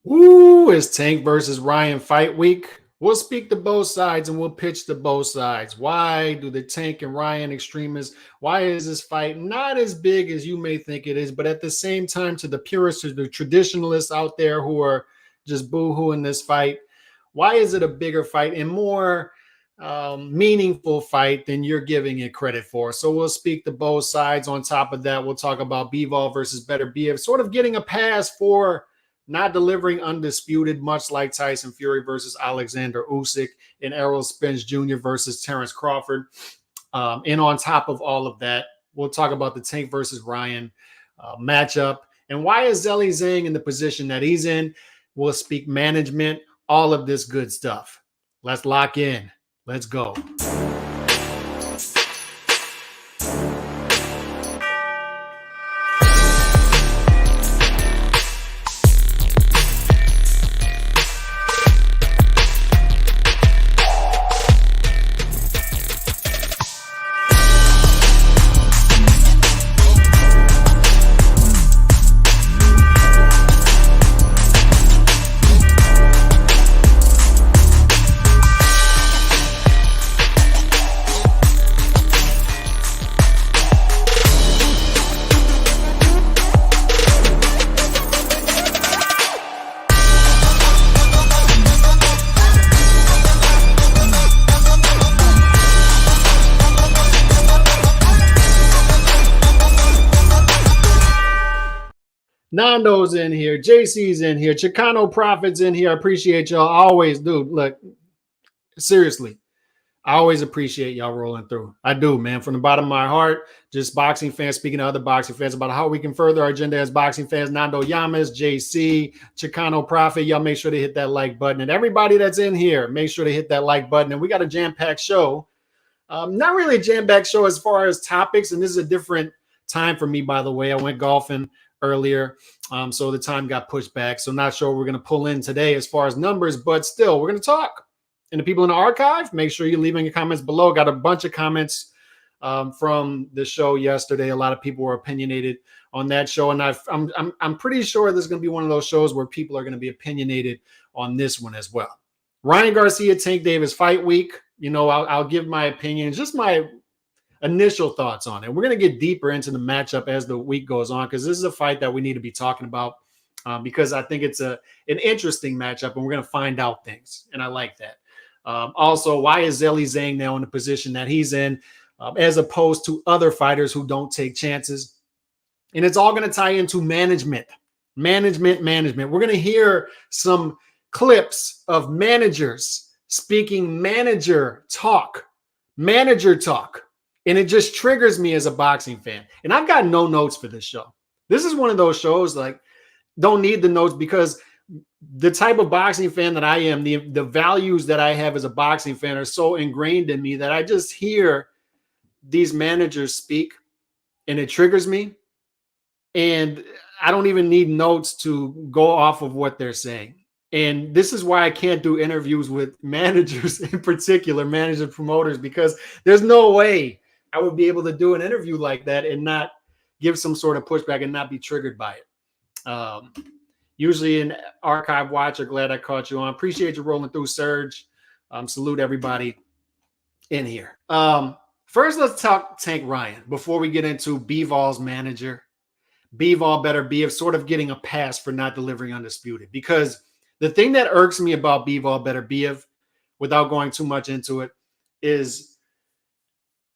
Ooh, it's Tank versus Ryan fight week. We'll speak to both sides and we'll pitch to both sides. Why do the Tank and Ryan extremists, why is this fight not as big as you may think it is, but at the same time, to the purists or the traditionalists out there who are just boo-hooing this fight, why is it a bigger fight and more meaningful fight than you're giving it credit for? So we'll speak to both sides. On top of that, we'll talk about Bivol versus Beterbiev, sort of getting a pass for not delivering Undisputed, much like Tyson Fury versus Alexander Usyk and Errol Spence Jr. versus Terrence Crawford. And on top of all of that, we'll talk about the Tank versus Ryan matchup and why is Zhilei Zhang in the position that he's in. We'll speak management, all of this good stuff. Let's lock in. Let's go. Nando's in here. JC's in here. Chicano Prophet's in here. I appreciate y'all. I always do. Look, seriously, I always appreciate y'all rolling through. I do, man. From the bottom of my heart, just boxing fans speaking to other boxing fans about how we can further our agenda as boxing fans. Nando Yamas, JC, Chicano Prophet, y'all make sure to hit that like button. And everybody that's in here, make sure to hit that like button. And we got a jam-packed show. Not really a jam-packed show as far as topics. And this is a different time for me, by the way. I went golfing earlier, so the time got pushed back. So not sure we're going to pull in today as far as numbers, but still, we're going to talk. And the people in the archive, make sure you're leaving your comments below. Got a bunch of comments from the show yesterday. A lot of people were opinionated on that show, and I'm pretty sure this is going to be one of those shows where people are going to be opinionated on this one as well. Ryan Garcia, Tank Davis fight week. You know, I'll give my opinion, just my initial thoughts on it. We're going to get deeper into the matchup as the week goes on, because this is a fight that we need to be talking about because I think it's an interesting matchup, and we're going to find out things, and I like that. Also, why is Zhilei Zhang now in the position that he's in as opposed to other fighters who don't take chances? And it's all going to tie into management. We're going to hear some clips of managers speaking manager talk. And it just triggers me as a boxing fan. And I've got no notes for this show. This is one of those shows, like, don't need the notes, because the type of boxing fan that I am, the values that I have as a boxing fan are so ingrained in me that I just hear these managers speak and it triggers me. And I don't even need notes to go off of what they're saying. And this is why I can't do interviews with managers in particular, managers, promoters, because there's no way I would be able to do an interview like that and not give some sort of pushback and not be triggered by it. Usually an archive watcher, glad I caught you on. Appreciate you rolling through, Serge. Salute everybody in here. First, let's talk Tank Ryan before we get into Bivol's manager. Bivol Beterbiev sort of getting a pass for not delivering Undisputed, because the thing that irks me about Bivol Beterbiev, without going too much into it, is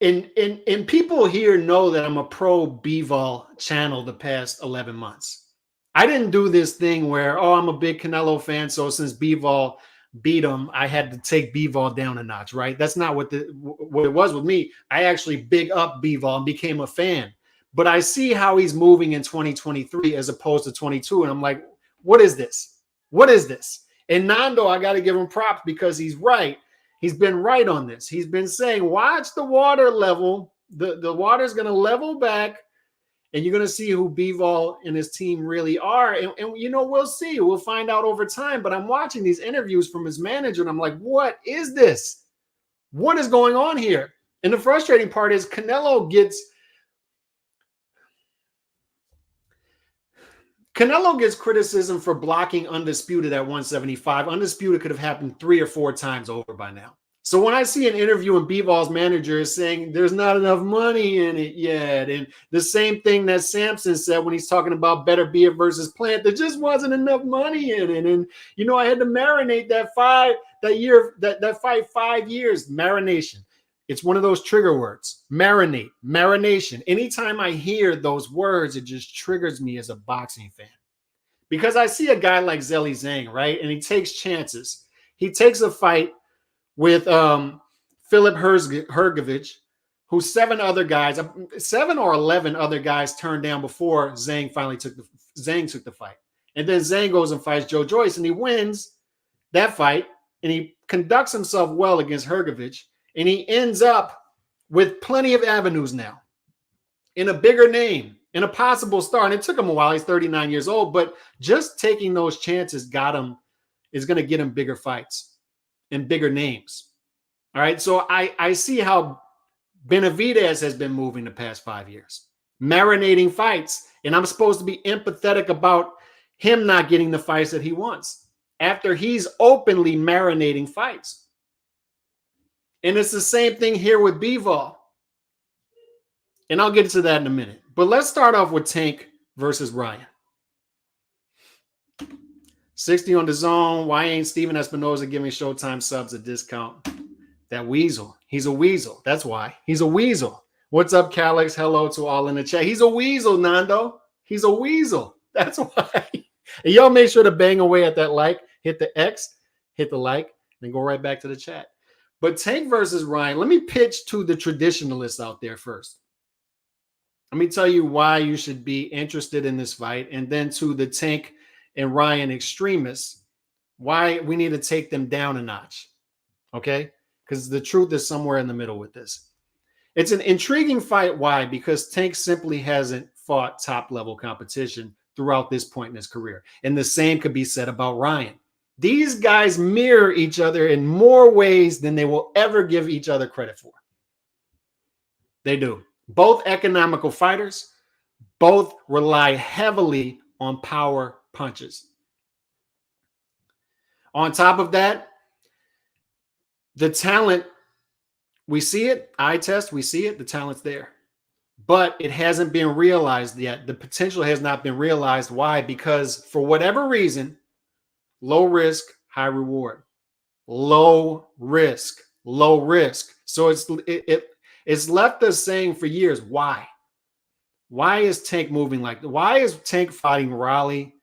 and people here know that I'm a pro Bivol channel the past 11 months. I didn't do this thing where, oh, I'm a big Canelo fan, so since Bivol beat him, I had to take Bivol down a notch, right? That's not what it was with me. I actually big up Bivol and became a fan. But I see how he's moving in 2023 as opposed to 22, and I'm like, what is this? What is this? And Nando, I got to give him props because he's right. He's been right on this. He's been saying, watch the water level. The water's going to level back, and you're going to see who Bivol and his team really are. And, you know, we'll see. We'll find out over time. But I'm watching these interviews from his manager, and I'm like, what is this? What is going on here? And the frustrating part is Canelo gets criticism for blocking Undisputed at 175. Undisputed could have happened 3 or 4 times over by now. So when I see an interview and Bivol's manager is saying there's not enough money in it yet, and the same thing that Sampson said when he's talking about Beterbiev versus Plant, there just wasn't enough money in it. And you know, I had to marinate that fight 5 years. Marination. It's one of those trigger words. Marinate, marination. Anytime I hear those words, it just triggers me as a boxing fan. Because I see a guy like Zhilei Zhang, right? And he takes chances. He takes a fight with Filip Hrgović, who 7 or 11 other guys turned down before Zhang finally took the fight. And then Zhang goes and fights Joe Joyce, and he wins that fight, and he conducts himself well against Hrgović, and he ends up with plenty of avenues now, in a bigger name, in a possible star. And it took him a while. He's 39 years old, but just taking those chances is going to get him bigger fights and bigger names. All right. So I see how Benavidez has been moving the past 5 years, marinating fights. And I'm supposed to be empathetic about him not getting the fights that he wants after he's openly marinating fights. And it's the same thing here with Bivol. And I'll get to that in a minute. But let's start off with Tank versus Ryan. 60 on the zone. Why ain't Steven Espinoza giving Showtime subs a discount? That weasel. He's a weasel. That's why. He's a weasel. What's up, Calix? Hello to all in the chat. He's a weasel, Nando. He's a weasel. That's why. And y'all make sure to bang away at that like. Hit the X, hit the like, then go right back to the chat. But Tank versus Ryan, let me pitch to the traditionalists out there first. Let me tell you why you should be interested in this fight. And then to the Tank and Ryan extremists, why we need to take them down a notch. Okay? Because the truth is somewhere in the middle with this. It's an intriguing fight. Why? Because Tank simply hasn't fought top-level competition throughout this point in his career. And the same could be said about Ryan. These guys mirror each other in more ways than they will ever give each other credit for. They do. Both economical fighters, both rely heavily on power punches. On top of that, the talent, we see it, eye test, we see it, the talent's there. But it hasn't been realized yet. The potential has not been realized. Why? Because for whatever reason, low risk, high reward. Low risk, low risk. So it's left us saying for years, why? Why is Tank moving like that? Why is Tank fighting Raleigh?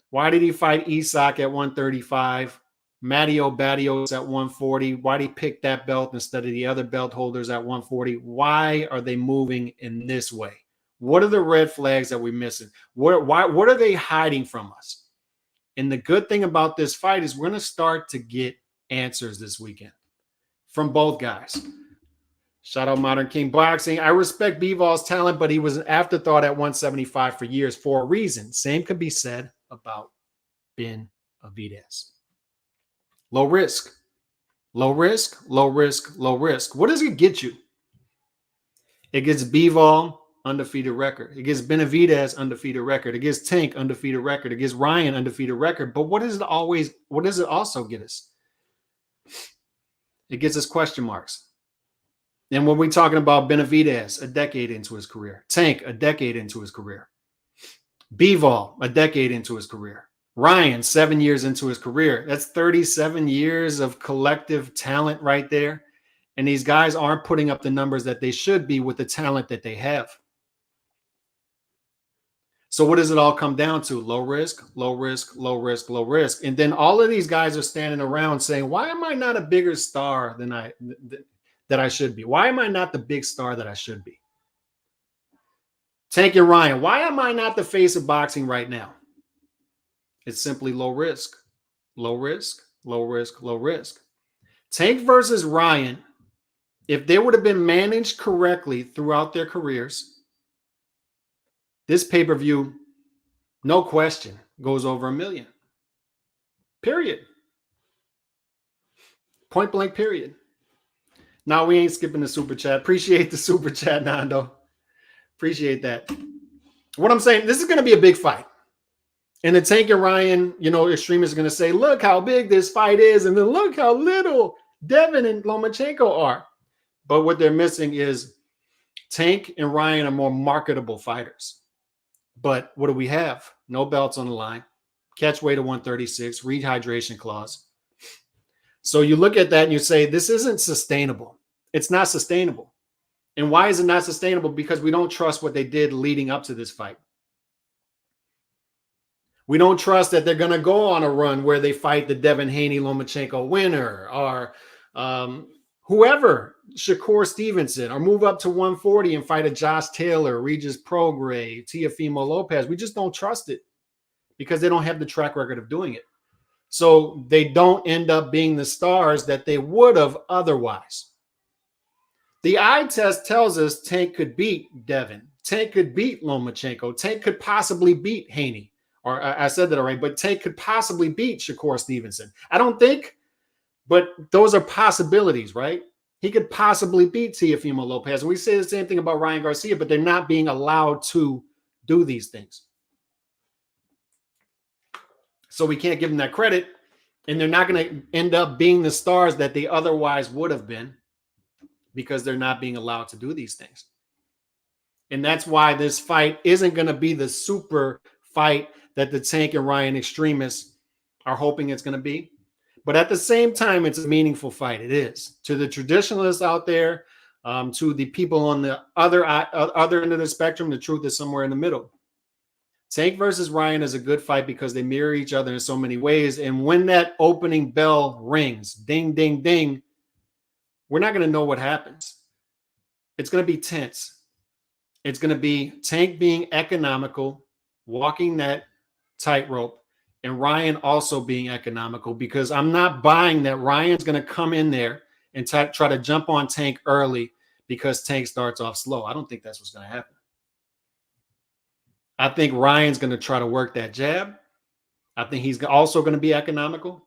Why did he fight Isak at 135? Matteo Barrios at 140. Why did he pick that belt instead of the other belt holders at 140? Why are they moving in this way? What are the red flags that we're missing? What are they hiding from us? And the good thing about this fight is we're going to start to get answers this weekend from both guys. Shout out Modern King Boxing. I respect Bivol's talent, but he was an afterthought at 175 for years for a reason. Same could be said about Benavidez. Low risk, low risk, low risk, low risk. What does it get you? It gets Bivol, undefeated record. It gets Benavidez, undefeated record. It gets Tank, undefeated record. It gets Ryan, undefeated record. But what does it also get us? It gets us question marks. And when we're talking about Benavidez, a decade into his career. Tank, a decade into his career. Bivol, a decade into his career. Ryan, 7 years into his career. That's 37 years of collective talent right there. And these guys aren't putting up the numbers that they should be with the talent that they have. So what does it all come down to? Low risk, low risk, low risk, low risk. And then all of these guys are standing around saying, why am I not a bigger star than that I should be? Why am I not the big star that I should be? Tank and Ryan, why am I not the face of boxing right now? It's simply low risk, low risk, low risk, low risk. Tank versus Ryan, if they would have been managed correctly throughout their careers, this pay-per-view, no question, goes over $1 million. Period. Point blank, period. Now we ain't skipping the super chat. Appreciate the super chat, Nando. Appreciate that. What I'm saying, this is going to be a big fight. And the Tank and Ryan, extremists are going to say, look how big this fight is, and then look how little Devin and Lomachenko are. But what they're missing is Tank and Ryan are more marketable fighters. But what do we have? No belts on the line. Catch weight of 136, rehydration clause. So you look at that and you say, this isn't sustainable. It's not sustainable. And why is it not sustainable? Because we don't trust what they did leading up to this fight. We don't trust that they're going to go on a run where they fight the Devin Haney-Lomachenko winner or whoever, Shakur Stevenson, or move up to 140 and fight a Josh Taylor, Regis Prograis, Teofimo Lopez. We just don't trust it because they don't have the track record of doing it. So they don't end up being the stars that they would have otherwise. The eye test tells us Tank could beat Devin. Tank could beat Lomachenko. Tank could possibly beat Haney. Or I said that already, but Tank could possibly beat Shakur Stevenson. I don't think, but those are possibilities, right? He could possibly beat Teofimo Lopez. And we say the same thing about Ryan Garcia, but they're not being allowed to do these things. So we can't give them that credit. And they're not going to end up being the stars that they otherwise would have been because they're not being allowed to do these things. And that's why this fight isn't going to be the super fight that the Tank and Ryan extremists are hoping it's going to be. But at the same time, it's a meaningful fight. It is. To the traditionalists out there, to the people on the other end of the spectrum, the truth is somewhere in the middle. Tank versus Ryan is a good fight because they mirror each other in so many ways. And when that opening bell rings, ding, ding, ding, we're not going to know what happens. It's going to be tense. It's going to be Tank being economical, walking that tightrope, and Ryan also being economical, because I'm not buying that Ryan's going to come in there and try to jump on Tank early because Tank starts off slow. I don't think that's what's going to happen. I think Ryan's going to try to work that jab. I think he's also going to be economical.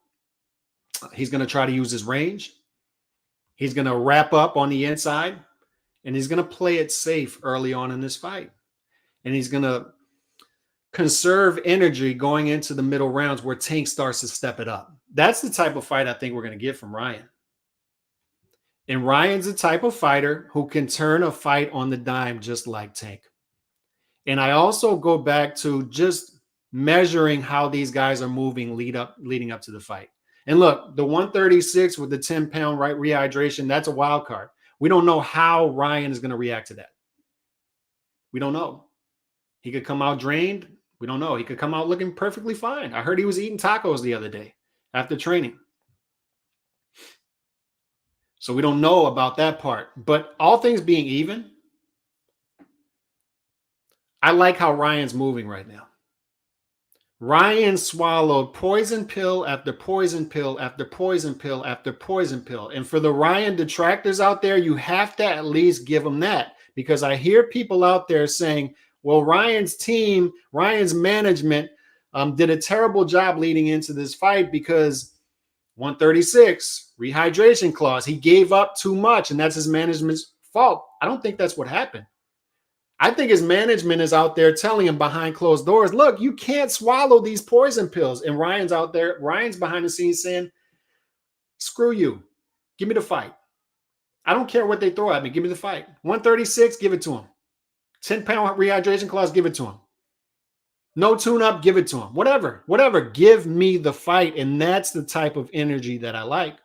He's going to try to use his range. He's going to wrap up on the inside, and he's going to play it safe early on in this fight. And he's going to conserve energy going into the middle rounds where Tank starts to step it up. That's the type of fight I think we're going to get from Ryan. And Ryan's the type of fighter who can turn a fight on the dime just like Tank. And I also go back to just measuring how these guys are moving leading up to the fight. And look, the 136 with the 10-pound right rehydration, that's a wild card. We don't know how Ryan is going to react to that. We don't know. He could come out drained. We don't know. He could come out looking perfectly fine. I heard he was eating tacos the other day after training. So we don't know about that part. But all things being even, I like how Ryan's moving right now. Ryan swallowed poison pill after poison pill after poison pill after poison pill. And for the Ryan detractors out there, you have to at least give them that. Because I hear people out there saying, well, Ryan's team, Ryan's management did a terrible job leading into this fight because 136, rehydration clause, he gave up too much, and that's his management's fault. I don't think that's what happened. I think his management is out there telling him behind closed doors, look, you can't swallow these poison pills. And Ryan's out there, Ryan's behind the scenes saying, screw you. Give me the fight. I don't care what they throw at me. Give me the fight. 136, give it to him. 10-pound rehydration clause, give it to him. No tune-up, give it to him. Whatever. Give me the fight. And that's the type of energy that I like.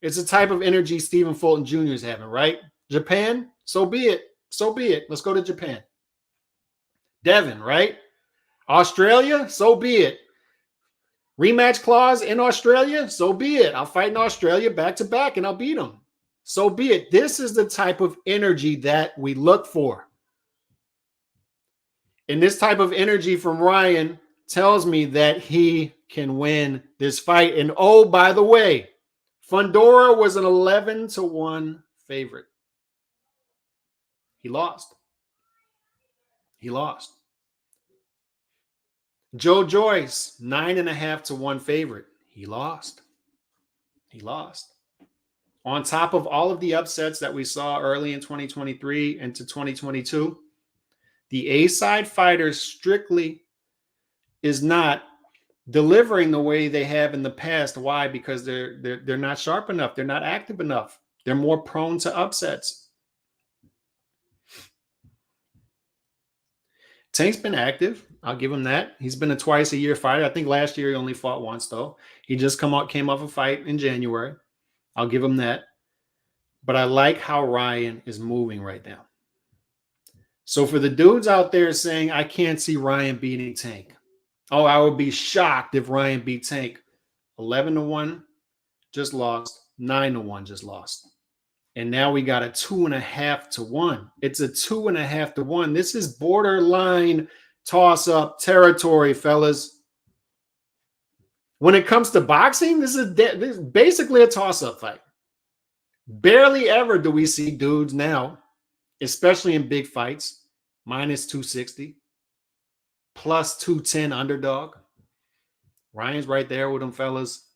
It's the type of energy Stephen Fulton Jr. is having, right? Japan, so be it. So be it. Let's go to Japan. Devin, right? Australia, so be it. Rematch clause in Australia, so be it. I'll fight in Australia back to back and I'll beat him. So be it. This is the type of energy that we look for. And this type of energy from Ryan tells me that he can win this fight. And oh, by the way, Fundora was an 11-1 favorite. He lost. Joe Joyce, 9.5-1 favorite. He lost. On top of all of the upsets that we saw early in 2023 into 2022, the A-side fighters strictly is not delivering the way they have in the past. Why? Because they're not sharp enough. They're not active enough. They're more prone to upsets. Tank's been active. I'll give him that. He's been a twice-a-year fighter. I think last year he only fought once, though. He just came off a fight in January. I'll give him that. But I like how Ryan is moving right now. So for the dudes out there saying, I can't see Ryan beating Tank. Oh, I would be shocked if Ryan beat Tank. 11-1 just lost. 9-1 just lost. And now we got a 2.5-1. It's a 2.5-1. This is borderline toss-up territory, fellas. When it comes to boxing, this is basically a toss-up fight. Barely ever do we see dudes now, especially in big fights, minus 260, plus 210 underdog. Ryan's right there with them, fellas.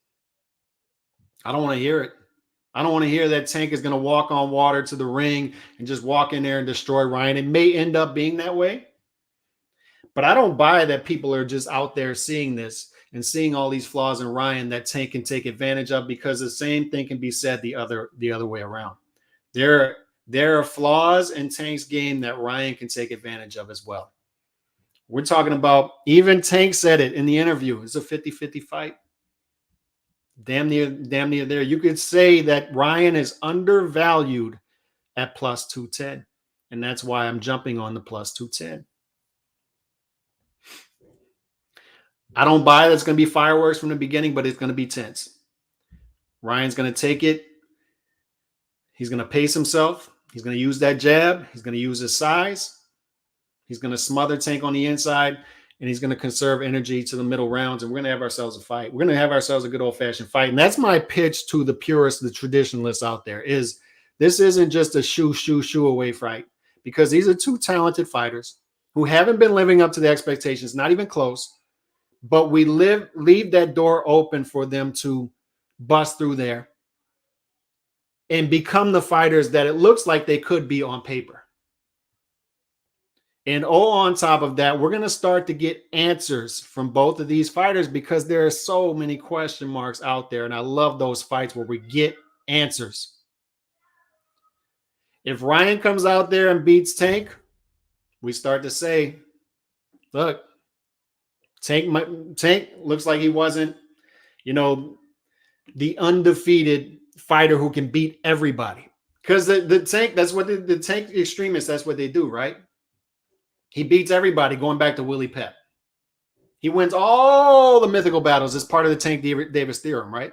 I don't want to hear it. I don't want to hear that Tank is going to walk on water to the ring and just walk in there and destroy Ryan. It may end up being that way, but I don't buy that people are just out there seeing this and seeing all these flaws in Ryan that Tank can take advantage of, because the same thing can be said the other way around. There are flaws in Tank's game that Ryan can take advantage of as well. We're talking about, even Tank said it in the interview, it's a 50-50 fight. Damn near there. You could say that Ryan is undervalued at plus 210. And that's why I'm jumping on the plus 210. I don't buy that it's going to be fireworks from the beginning, but it's going to be tense. Ryan's going to take it. He's going to pace himself. He's going to use that jab. He's going to use his size. He's going to smother Tank on the inside. And he's going to conserve energy to the middle rounds, and we're going to have ourselves a fight. We're going to have ourselves a good old-fashioned fight. And that's my pitch to the purists, the traditionalists out there, is this isn't just a shoo away fight, because these are two talented fighters who haven't been living up to the expectations, not even close, but we leave that door open for them to bust through there and become the fighters that it looks like they could be on paper. And on top of that, we're going to start to get answers from both of these fighters, because there are so many question marks out there. And I love those fights where we get answers. If Ryan comes out there and beats Tank, we start to say, look, Tank looks like he wasn't, the undefeated fighter who can beat everybody. Because the Tank, that's what the Tank extremists, that's what they do, right? He beats everybody, going back to Willie Pep. He wins all the mythical battles as part of the Tank Davis theorem, right?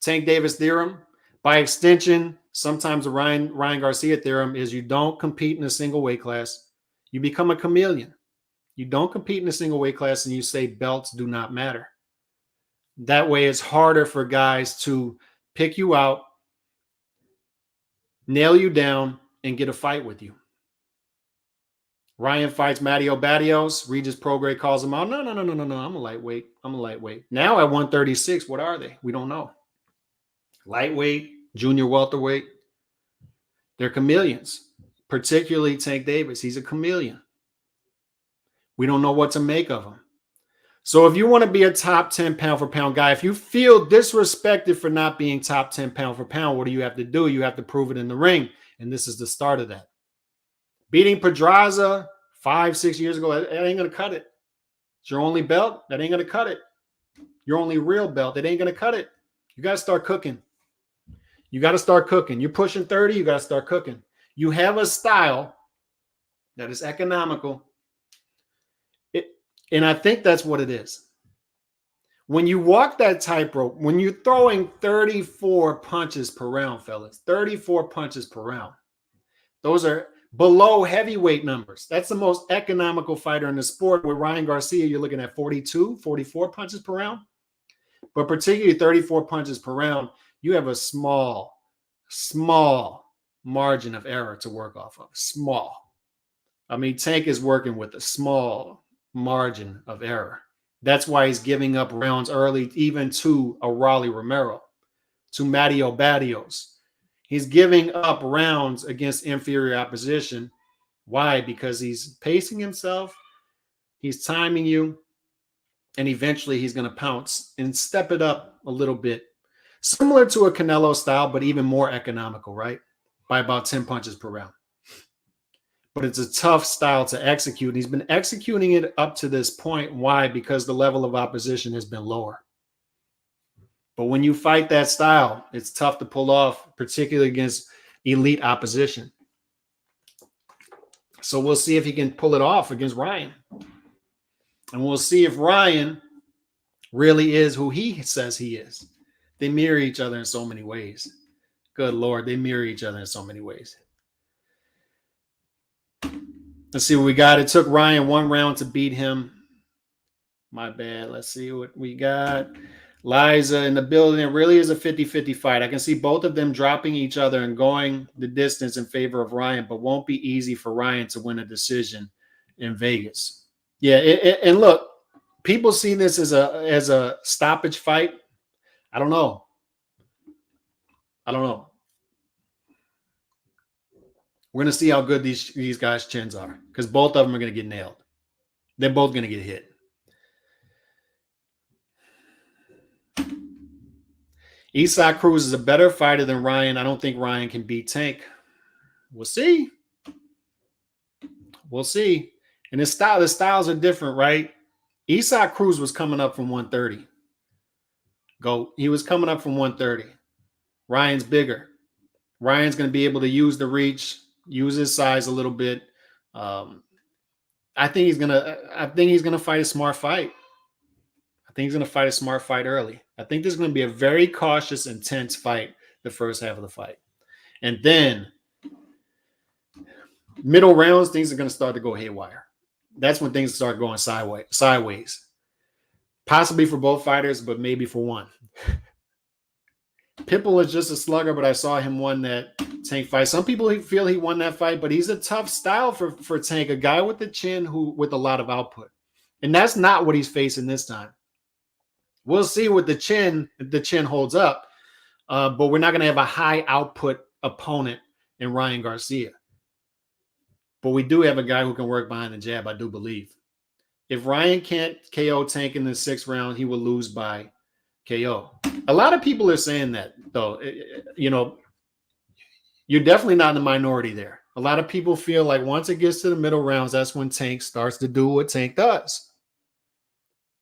Tank Davis theorem. By extension, sometimes the Ryan Garcia theorem is you don't compete in a single weight class. You become a chameleon. You don't compete in a single weight class, and you say belts do not matter. That way it's harder for guys to pick you out, nail you down, and get a fight with you. Ryan fights Matteo Barrios. Regis Prograis calls him out. No. I'm a lightweight. Now at 136, what are they? We don't know. Lightweight, junior welterweight. They're chameleons, particularly Tank Davis. He's a chameleon. We don't know what to make of him. So if you want to be a top 10 pound for pound guy, if you feel disrespected for not being top 10 pound for pound, what do you have to do? You have to prove it in the ring. And this is the start of that. Beating Pedraza 5-6 years ago, that ain't going to cut it. It's your only belt. That ain't going to cut it. Your only real belt. That ain't going to cut it. You got to start cooking. You're pushing 30. You got to start cooking. You have a style that is economical. And I think that's what it is. When you walk that tightrope, when you're throwing 34 punches per round, fellas, 34 punches per round, those are below heavyweight numbers. That's the most economical fighter in the sport. With Ryan Garcia, you're looking at 42, 44 punches per round. But particularly 34 punches per round, you have a small margin of error to work off of. Small. I mean, Tank is working with a small margin of error. That's why he's giving up rounds early, even to a Raleigh Romero, to Matteo Barrios. He's giving up rounds against inferior opposition. Why? Because he's pacing himself. He's timing you, and eventually he's going to pounce and step it up a little bit. Similar to a Canelo style, but even more economical, right? By about 10 punches per round. But it's a tough style to execute. And he's been executing it up to this point. Why? Because the level of opposition has been lower. But when you fight that style, it's tough to pull off, particularly against elite opposition. So we'll see if he can pull it off against Ryan. And we'll see if Ryan really is who he says he is. They mirror each other in so many ways. Good Lord, they mirror each other in so many ways. Let's see what we got. It took Ryan 1 round to beat him. My bad. Let's see what we got. Liza in the building. It really is a 50-50 fight. I can see both of them dropping each other and going the distance in favor of Ryan, but won't be easy for Ryan to win a decision in Vegas. Yeah, and look, people see this as a stoppage fight. I don't know. We're going to see how good these guys' chins are, because both of them are going to get nailed. They're both going to get hit. Isaac Cruz is a better fighter than Ryan. I don't think Ryan can beat Tank. We'll see. We'll see. And the styles are different, right? Isaac Cruz was coming up from 130. He was coming up from 130. Ryan's bigger. Ryan's going to be able to use the reach, use his size a little bit. I think he's gonna fight a smart fight. I think he's gonna fight a smart fight early. I think there's going to be a very cautious, intense fight the first half of the fight, and then middle rounds, things are going to start to go haywire. That's when things start going sideways. Possibly for both fighters, but maybe for one. Pitbull is just a slugger, but I saw him won that Tank fight. Some people feel he won that fight, but he's a tough style for Tank, a guy with the chin with a lot of output. And that's not what he's facing this time. We'll see with the chin, if the chin holds up, but we're not going to have a high output opponent in Ryan Garcia. But we do have a guy who can work behind the jab, I do believe. If Ryan can't KO Tank in the 6th round, he will lose by KO. A lot of people are saying that, though. You know, you're definitely not in the minority there. A lot of people feel like once it gets to the middle rounds, that's when Tank starts to do what Tank does.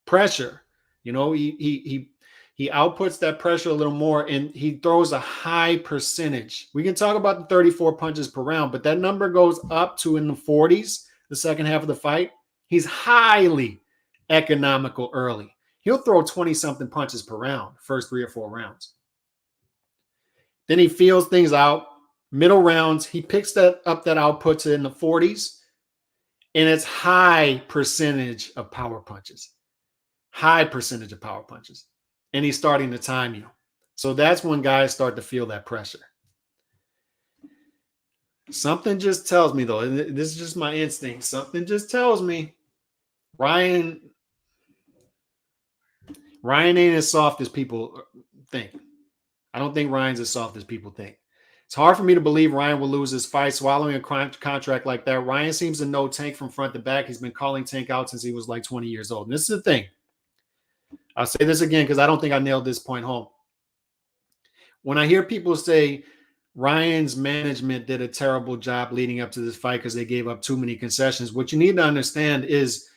Pressure. You know, he outputs that pressure a little more, and he throws a high percentage. We can talk about the 34 punches per round, but that number goes up to in the 40s the second half of the fight. He's highly economical early. He'll throw 20-something punches per round, first 3 or 4 rounds. Then he feels things out. Middle rounds, he picks up that output to in the 40s, and it's high percentage of power punches. High percentage of power punches. And he's starting to time you. So that's when guys start to feel that pressure. Something just tells me, though, and this is just my instinct, something just tells me Ryan ain't as soft as people think. I don't think Ryan's as soft as people think. It's hard for me to believe Ryan will lose his fight swallowing a contract like that. Ryan seems to know Tank from front to back. He's been calling Tank out since he was like 20 years old. And this is the thing. I'll say this again because I don't think I nailed this point home. When I hear people say Ryan's management did a terrible job leading up to this fight because they gave up too many concessions, what you need to understand is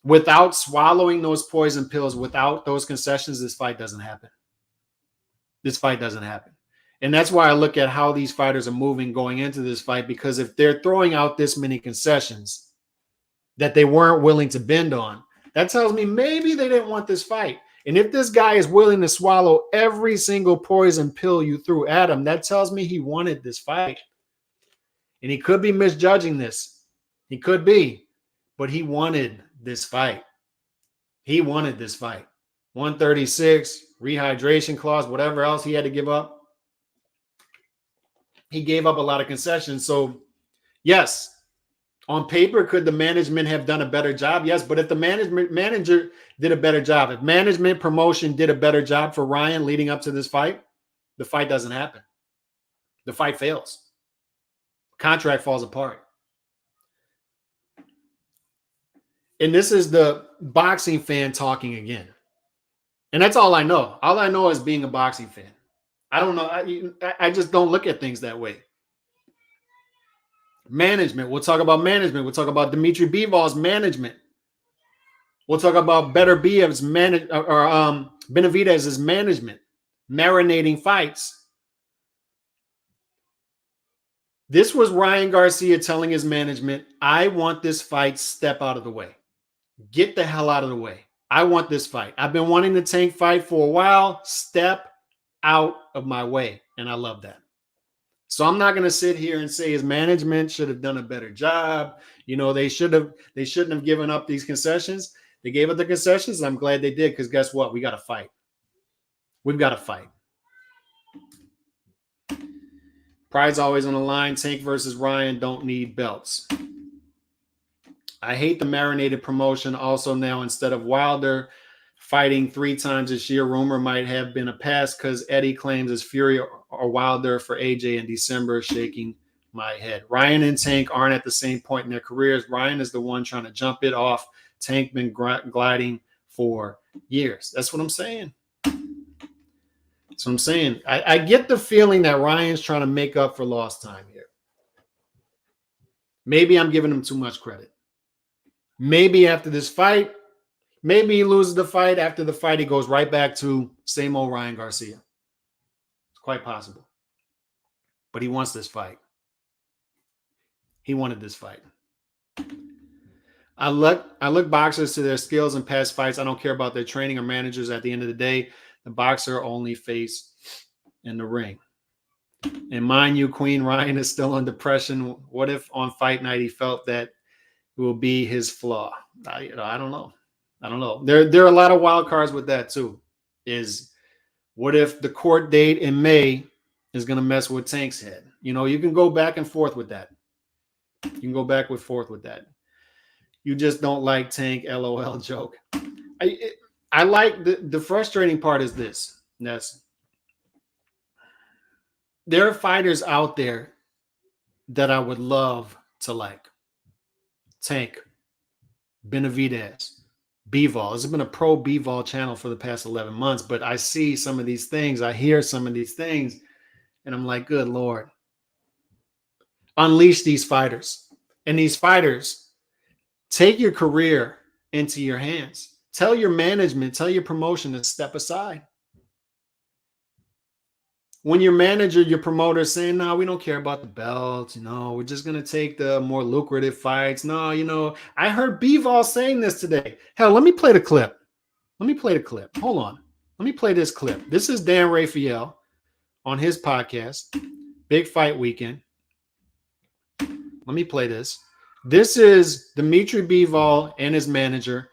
without swallowing those poison pills, without those concessions, this fight doesn't happen. This fight doesn't happen. And that's why I look at how these fighters are moving going into this fight, because if they're throwing out this many concessions that they weren't willing to bend on, that tells me maybe they didn't want this fight. And if this guy is willing to swallow every single poison pill you threw at him, that tells me he wanted this fight. And he could be misjudging this. He could be. But he wanted this fight. He wanted this fight. 136, rehydration clause, whatever else he had to give up. He gave up a lot of concessions. So, yes, on paper, could the management have done a better job? Yes, but if the manager did a better job, if management promotion did a better job for Ryan leading up to this fight, the fight doesn't happen. The fight fails. Contract falls apart. And this is the boxing fan talking again. And that's all I know. All I know is being a boxing fan. I don't know. I just don't look at things that way. Management. We'll talk about management. We'll talk about Dmitry Bivol's management. We'll talk about Beterbiev's Benavidez's management, marinating fights. This was Ryan Garcia telling his management, I want this fight, step out of the way. Get the hell out of the way. I want this fight. I've been wanting the Tank fight for a while. Step out of my way. And I love that. So I'm not going to sit here and say his management should have done a better job. You know, they shouldn't have given up these concessions. They gave up the concessions. And I'm glad they did, because guess what? We got to fight. We've got to fight. Pride's always on the line. Tank versus Ryan don't need belts. I hate the marinated promotion also now. Instead of Wilder fighting 3 times this year, rumor might have been a pass because Eddie claims it's Fury or Wilder for AJ in December. Shaking my head. Ryan and Tank aren't at the same point in their careers. Ryan is the one trying to jump it off. Tank been gliding for years. That's what I'm saying. That's what I'm saying. I get the feeling that Ryan's trying to make up for lost time here. Maybe I'm giving him too much credit. Maybe after this fight, maybe he loses the fight. After the fight, he goes right back to same old Ryan Garcia. It's quite possible. But he wants this fight. He wanted this fight. I look boxers to their skills and past fights. I don't care about their training or managers. At the end of the day, the boxer only face in the ring. And mind you, Queen Ryan is still on depression. What if on fight night he felt that will be his flaw? I don't know. I don't know. There are a lot of wild cards with that too. Is what if the court date in May is going to mess with Tank's head? You know, you can go back and forth with that. You can go back and forth with that. You just don't like Tank, LOL joke. I like the frustrating part is this. Ness. There are fighters out there that I would love to like. Tank, Benavidez, Bivol. This has been a pro Bivol channel for the past 11 months, but I see some of these things. I hear some of these things, and I'm like, good Lord. Unleash these fighters. And these fighters, take your career into your hands. Tell your management, tell your promotion to step aside. When your manager, your promoter is saying, no, we don't care about the belts, we're just going to take the more lucrative fights. No, I heard Bivol saying this today. Hell, let me play the clip. Hold on. Let me play this clip. This is Dan Rafael on his podcast, Big Fight Weekend. Let me play this. This is Dmitry Bivol and his manager.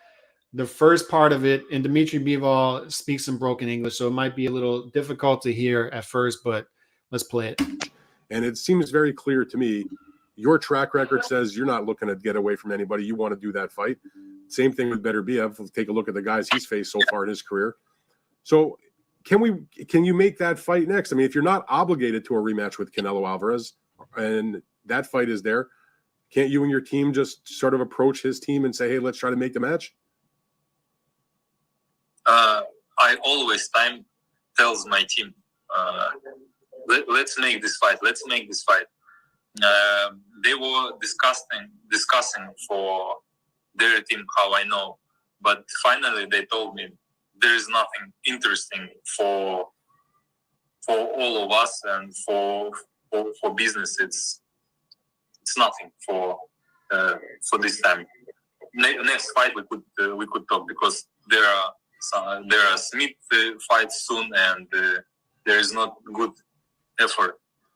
The first part of it, and Dmitry Bivol speaks in broken English, so it might be a little difficult to hear at first, but let's play it. And it seems very clear to me, your track record says you're not looking to get away from anybody. You want to do that fight. Same thing with Beterbiev. Take a look at the guys he's faced so far in his career. So can you make that fight next? I mean, if you're not obligated to a rematch with Canelo Alvarez and that fight is there, can't you and your team just sort of approach his team and say, hey, let's try to make the match? I always tells my team, let's make this fight. They were discussing for their team how I know, but finally they told me there is nothing interesting for all of us and for business. It's nothing for this time. Next fight we could talk, because there are Smith fights soon, and there is not good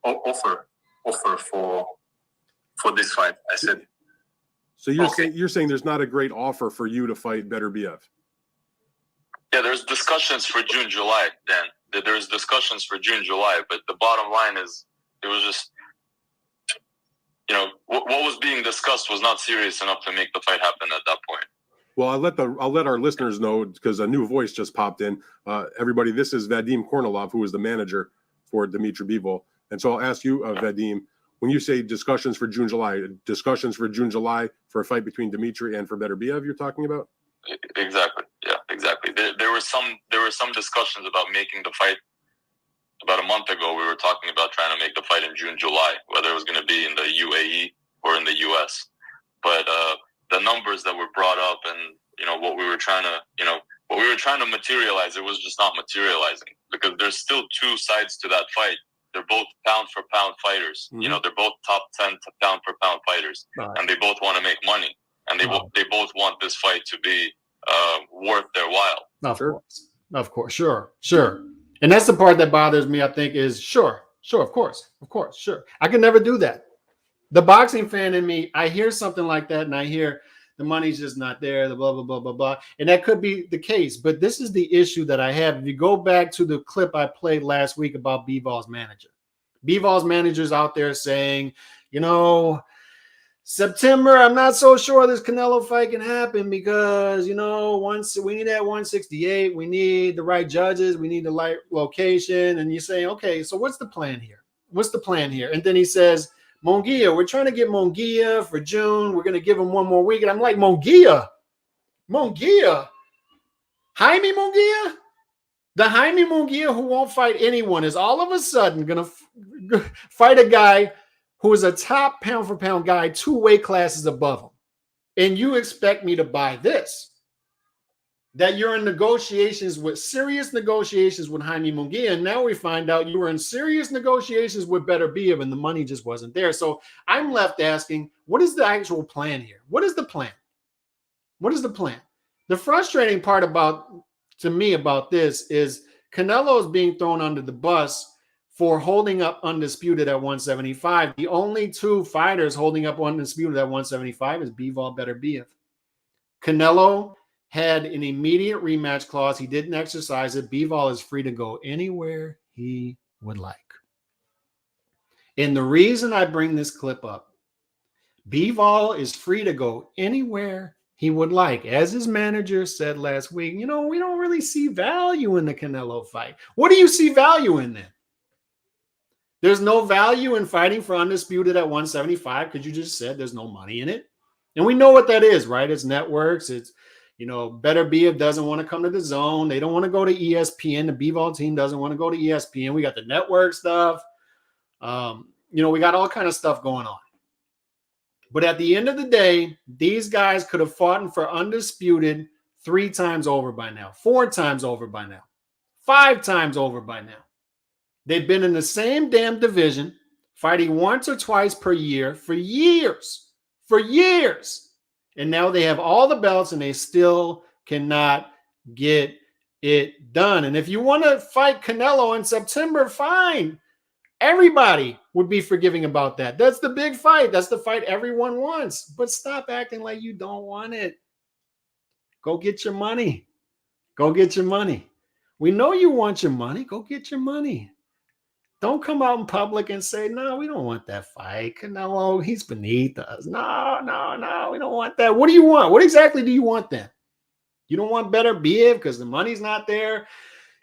offer for this fight. I said. So you're saying there's not a great offer for you to fight Beterbiev? Yeah, there's discussions for June, July. Then there's discussions for June, July. But the bottom line is, it was just, what was being discussed was not serious enough to make the fight happen at that point. Well, I'll let our listeners know, because a new voice just popped in. Everybody, this is Vadim Kornilov, who is the manager for Dmitry Bivol. And so I'll ask you, Vadim, when you say discussions for June, July for a fight between Dimitri and for Beterbiev you're talking about? Exactly. Yeah, exactly. There were some discussions about making the fight. About a month ago, we were talking about trying to make the fight in June, July, whether it was going to be in the UAE or in the US. But the numbers that were brought up, and what we were trying to materialize, it was just not materializing, because there's still two sides to that fight. They're both pound for pound fighters. Mm-hmm. They're both top 10 pound for pound fighters, Right. and they both want to make money, and they both want this fight to be worth their while. Of course, sure. And that's the part that bothers me, I think, is sure, of course, sure. I can never do that. The boxing fan in me, I hear something like that, and I hear the money's just not there, the blah, blah, blah, blah, blah. And that could be the case, but this is the issue that I have. If you go back to the clip I played last week about Bivol's manager, Bivol's manager's out there saying, September, I'm not so sure this Canelo fight can happen because, once we need that 168, we need the right judges, we need the right location. And you say, okay, so what's the plan here? And then he says, Munguia, we're trying to get Munguia for June. We're going to give him one more week. And I'm like, Munguia? Jaime Munguia? The Jaime Munguia who won't fight anyone is all of a sudden going to fight a guy who is a top pound for pound guy, 2 weight classes above him. And you expect me to buy this? That you're in serious negotiations with Jaime Munguia. And now we find out you were in serious negotiations with Beterbiev and the money just wasn't there. So I'm left asking, what is the actual plan here? What is the plan? The frustrating part to me about this is Canelo is being thrown under the bus for holding up Undisputed at 175. The only 2 fighters holding up Undisputed at 175 is Bivol, Beterbiev. Canelo had an immediate rematch clause. He didn't exercise it. Bivol is free to go anywhere he would like. And the reason I bring this clip up, Bivol is free to go anywhere he would like. As his manager said last week, we don't really see value in the Canelo fight. What do you see value in then? There's no value in fighting for Undisputed at 175 because you just said there's no money in it. And we know what that is, right? It's networks. It's, Beterbiev doesn't want to come to the Zone. They don't want to go to ESPN. The Bivol team doesn't want to go to ESPN. We got the network stuff. We got all kind of stuff going on. But at the end of the day, these guys could have fought for Undisputed 3 times over by now, 4 times over by now, 5 times over by now. They've been in the same damn division, fighting once or twice per year for years. And now they have all the belts and they still cannot get it done. And if you want to fight Canelo in September, fine. Everybody would be forgiving about that. That's the big fight. That's the fight everyone wants. But stop acting like you don't want it. Go get your money. We know you want your money. Go get your money. Don't come out in public and say, no, we don't want that fight. Canelo, he's beneath us. No, we don't want that. What do you want? What exactly do you want then? You don't want Beterbiev because the money's not there.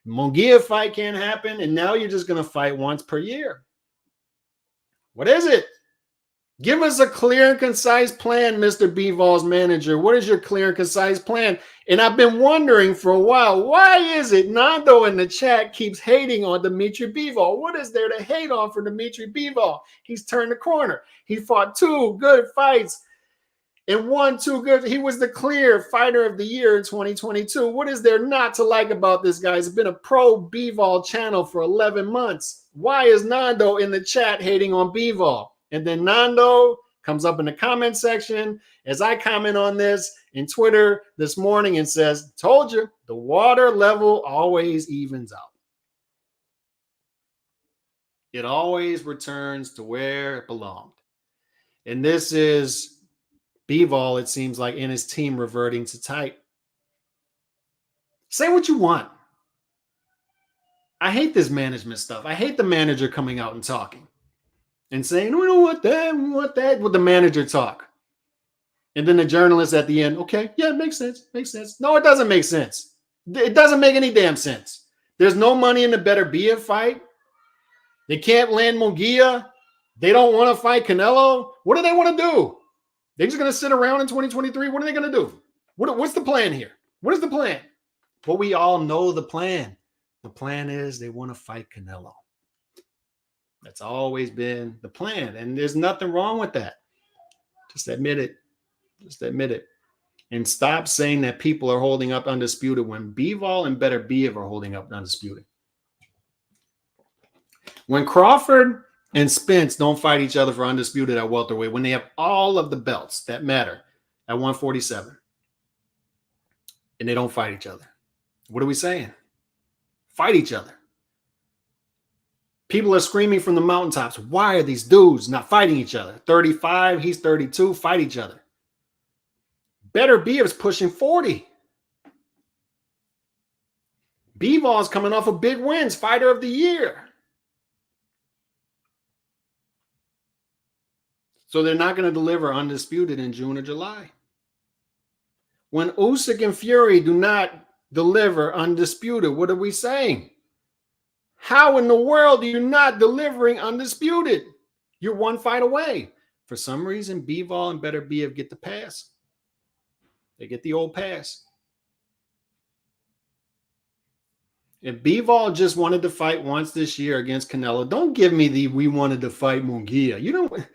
Munguia fight can't happen. And now you're just going to fight once per year. What is it? Give us a clear and concise plan, Mr. Bivol's manager. What is your clear and concise plan? And I've been wondering for a while, why is it Nando in the chat keeps hating on Dimitri Bivol? What is there to hate on for Dimitri Bivol? He's turned the corner. He fought 2 good fights and won 2 good. He was the clear fighter of the year in 2022. What is there not to like about this guy? It's been a pro Bivol channel for 11 months. Why is Nando in the chat hating on Bivol? And then Nando comes up in the comment section as I comment on this in Twitter this morning and says, told you, the water level always evens out. It always returns to where it belonged. And this is Bivol, it seems like, and his team reverting to type. Say what you want. I hate this management stuff. I hate the manager coming out and talking and saying, we don't want that, we want that, with the manager talk. And then the journalist at the end, okay, yeah, it makes sense. No, it doesn't make sense. It doesn't make any damn sense. There's no money in the Beterbiev fight. They can't land Munguia. They don't want to fight Canelo. What do they want to do? They're just going to sit around in 2023. What are they going to do? What's the plan here? What is the plan? But we all know the plan. The plan is they want to fight Canelo. That's always been the plan. And there's nothing wrong with that. Just admit it. Just admit it. And stop saying that people are holding up Undisputed when Bivol and Beterbiev are holding up Undisputed. When Crawford and Spence don't fight each other for Undisputed at welterweight, when they have all of the belts that matter at 147, and they don't fight each other, what are we saying? Fight each other. People are screaming from the mountaintops, why are these dudes not fighting each other? 35, he's 32, fight each other. Beterbiev is pushing 40. Bivol is coming off of big wins, fighter of the year. So they're not going to deliver Undisputed in June or July. When Usyk and Fury do not deliver Undisputed, what are we saying? How in the world are you not delivering Undisputed? You're one fight away. For some reason, Bivol and Beterbiev get the pass. They get the old pass. If Bivol just wanted to fight once this year against Canelo, don't give me the we wanted to fight Munguia. You don't.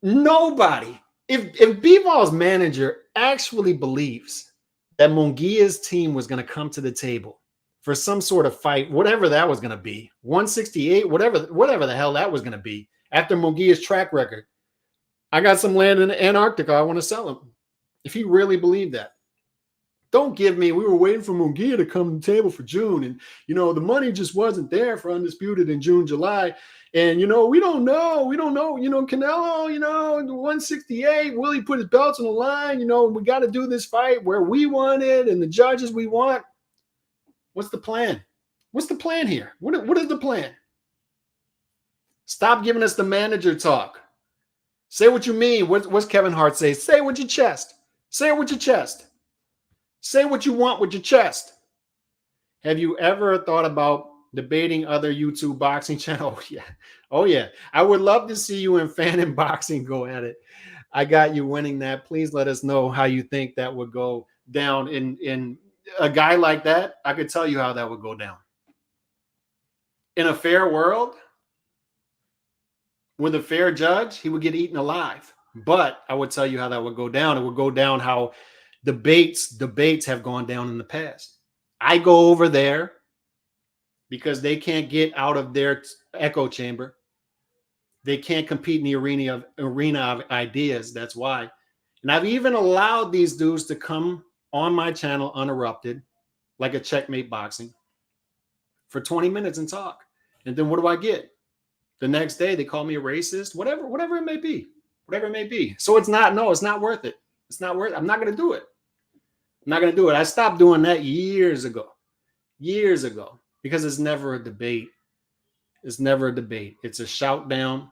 Nobody. If Bivol's manager actually believes that Munguia's team was going to come to the table for some sort of fight, whatever that was going to be, 168, whatever the hell that was going to be, after Munguia's track record, I got some land in Antarctica I want to sell him. If he really believed that. Don't give me, we were waiting for Munguia to come to the table for June. And, the money just wasn't there for Undisputed in June, July. And, we don't know. Canelo, 168, will he put his belts on the line? We got to do this fight where we want it and the judges we want. What's the plan? What's the plan here? What is the plan? Stop giving us the manager talk. Say what you mean. What's Kevin Hart say? Say it with your chest. Say it with your chest. Say what you want with your chest. Have you ever thought about debating other YouTube boxing channels? Oh, yeah. Oh, yeah. I would love to see you in Fan and Boxing go at it. I got you winning that. Please let us know how you think that would go down. In a guy like that, I could tell you how that would go down. In a fair world, with a fair judge, he would get eaten alive. But I would tell you how that would go down. It would go down how debates have gone down in the past. I go over there because they can't get out of their echo chamber. They can't compete in the arena of ideas. That's why. And I've even allowed these dudes to come on my channel uninterrupted, like a Checkmate Boxing, for 20 minutes and talk. And then what do I get? The next day they call me a racist, whatever it may be. Whatever it may be. So it's not worth it. It's not worth it. I'm not going to do it. I'm not going to do it. I stopped doing that years ago, because it's never a debate. It's never a debate. It's a shout down.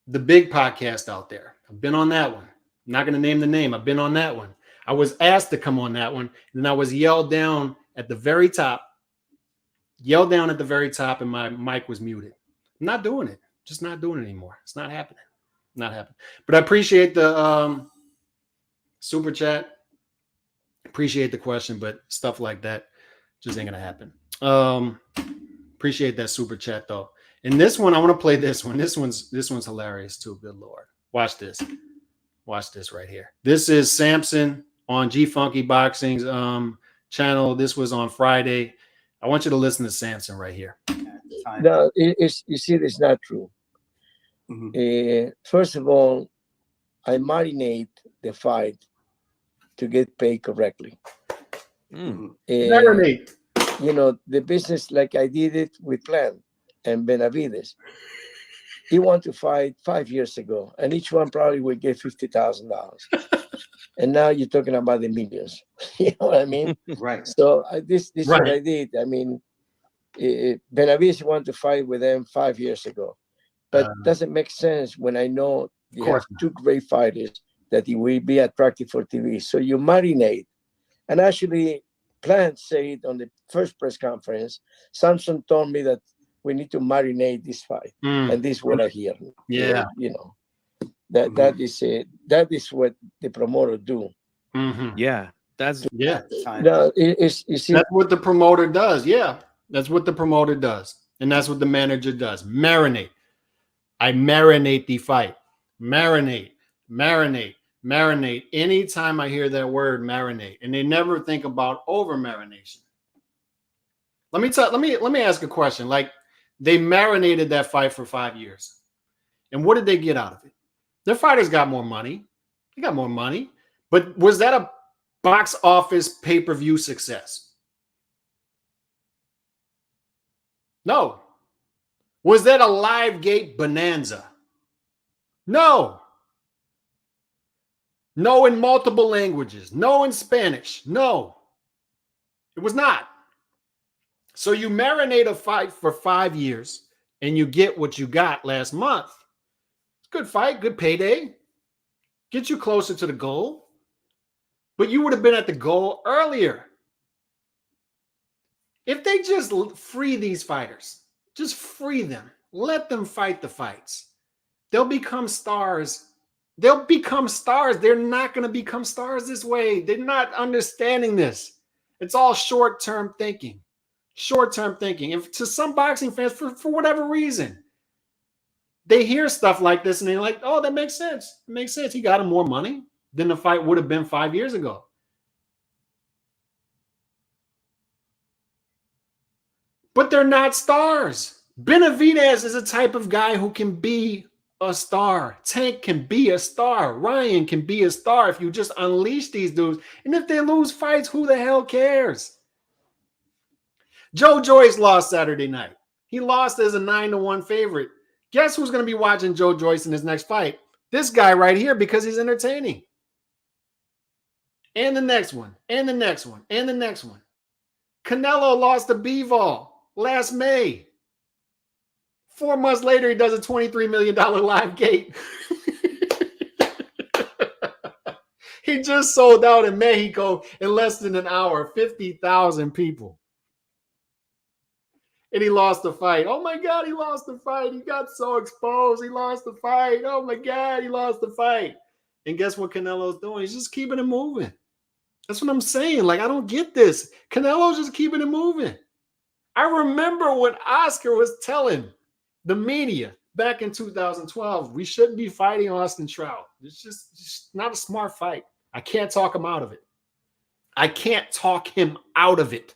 The big podcast out there. I've been on that one. I'm not going to name the name. I've been on that one. I was asked to come on that one, and I was yelled down at the very top. And my mic was muted. I'm not doing it. Just not doing it anymore. It's not happening. Not happening. But I appreciate the super chat. Appreciate the question, but stuff like that just ain't gonna happen. Appreciate that super chat though. And this one, I want to play this one. This one's hilarious too. Good Lord. Watch this. Watch this right here. This is Samson on G Funky Boxing's channel. This was on Friday. I want you to listen to Samson right here. No, you see, it's not true. Mm-hmm. First of all, I marinate the fight to get paid correctly. Marinate. The business, like I did it with Plant and Benavides. He wanted to fight 5 years ago, and each one probably would get $50,000. And now you're talking about the millions. You know what I mean? Right. So this is what I did. I mean, Benavides wanted to fight with them 5 years ago, but doesn't make sense when I know you have two great fighters that it will be attractive for TV. So you marinate. And actually, Plant said on the first press conference, Samson told me that we need to marinate this fight. And this is what I hear. Yeah. That is what the promoter do. Yeah, that's No, you see, that's what the promoter does. Yeah, that's what the promoter does, and that's what the manager does. Marinate. I marinate the fight. Marinate, marinate, marinate. Anytime I hear that word, marinate, and they never think about over marination. Let me ask a question. Like, they marinated that fight for 5 years, and what did they get out of it? Their fighters got more money. They got more money, but was that a box office pay-per-view success? No. Was that a live gate bonanza? No. No in multiple languages. No in Spanish. No. It was not. So you marinate a fight for 5 years and you get what you got last month. It's a good fight, good payday. Get you closer to the goal. But you would have been at the goal earlier. If they just free these fighters, just free them, let them fight the fights, they'll become stars. They'll become stars. They're not going to become stars this way. They're not understanding this. It's all short-term thinking. Short-term thinking. If to some boxing fans, for whatever reason, they hear stuff like this and they're like, oh, that makes sense. It makes sense. He got him more money than the fight would have been 5 years ago. But they're not stars. Benavidez is a type of guy who can be a star. Tank can be a star. Ryan can be a star if you just unleash these dudes. And if they lose fights, who the hell cares? Joe Joyce lost Saturday night. He lost as a 9-1 favorite. Guess who's going to be watching Joe Joyce in his next fight? This guy right here, because he's entertaining. And the next one, and the next one, and the next one. Canelo lost to Bivol last May. 4 months later, he does a $23 million live gate. He just sold out in Mexico in less than an hour, 50,000 people. And he lost the fight. Oh my God, he lost the fight. He got so exposed. He lost the fight. Oh my God, he lost the fight. And guess what Canelo's doing? He's just keeping it moving. That's what I'm saying. Like, I don't get this. Canelo's just keeping it moving. I remember what Oscar was telling the media back in 2012. We shouldn't be fighting Austin Trout. It's just not a smart fight. I can't talk him out of it. I can't talk him out of it.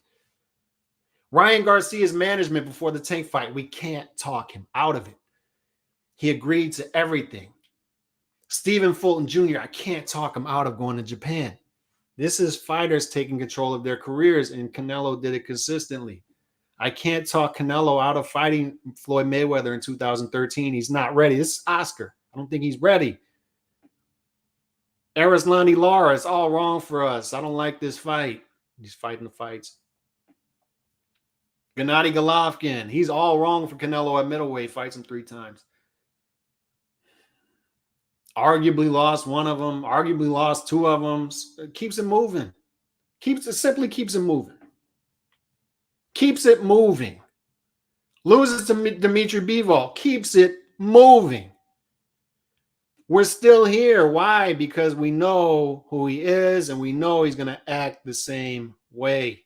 Ryan Garcia's management before the Tank fight, we can't talk him out of it. He agreed to everything. Stephen Fulton Jr., I can't talk him out of going to Japan. This is fighters taking control of their careers, and Canelo did it consistently. I can't talk Canelo out of fighting Floyd Mayweather in 2013. He's not ready. This is Oscar. I don't think he's ready. Arislani Lara, it's all wrong for us. I don't like this fight. He's fighting the fights. Gennady Golovkin, he's all wrong for Canelo at middleweight. Fights him 3 times. Arguably lost one of them. Arguably lost 2 of them. Keeps it moving. Simply keeps it moving. Keeps it moving. Loses to Dimitri Bivol. Keeps it moving. We're still here. Why? Because we know who he is and we know he's going to act the same way.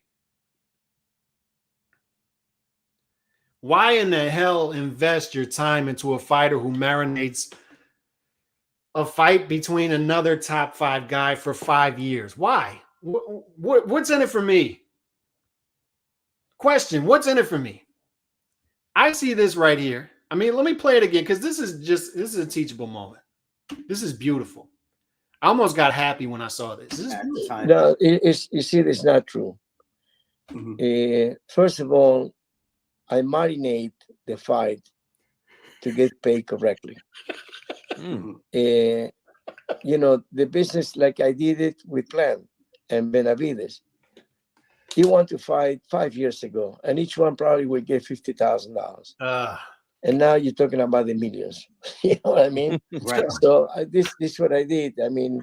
Why in the hell invest your time into a fighter who marinates a fight between another top 5 guy for 5 years? Why? What's in it for me? Question, what's in it for me? I see this right here. I mean, let me play it again because this is a teachable moment. This is beautiful. I almost got happy when I saw this. This is beautiful. No, you see, it's not true. First of all, I marinate the fight to get paid correctly. The business, like I did it with Plan and Benavidez. He wanted to fight 5 years ago, and each one probably would get $50,000. And now you're talking about the millions. You know what I mean? Right. So this is what I did. I mean,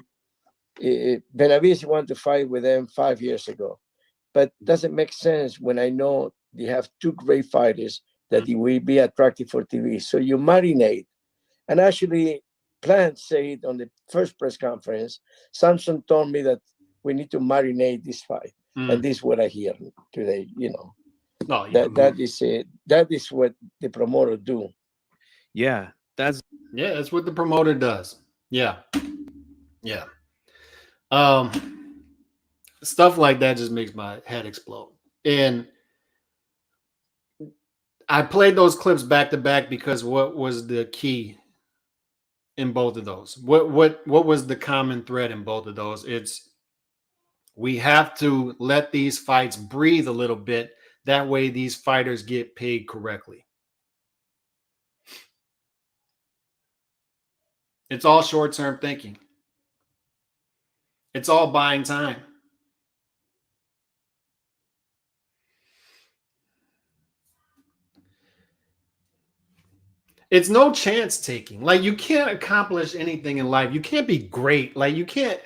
Benavidez wanted to fight with them 5 years ago, but doesn't make sense when I know they have 2 great fighters that it will be attractive for TV. So you marinate. And actually, Plant said on the first press conference, Samson told me that we need to marinate this fight. And this is what I hear today, No, yeah. That is it. That is what the promoter do. Yeah, that's what the promoter does. Yeah. Yeah. Stuff like that just makes my head explode. And I played those clips back to back because what was the key in both of those? What was the common thread in both of those? It's we have to let these fights breathe a little bit. That way these fighters get paid correctly. It's all short-term thinking. It's all buying time. It's no chance taking. Like, you can't accomplish anything in life. You can't be great. Like, you can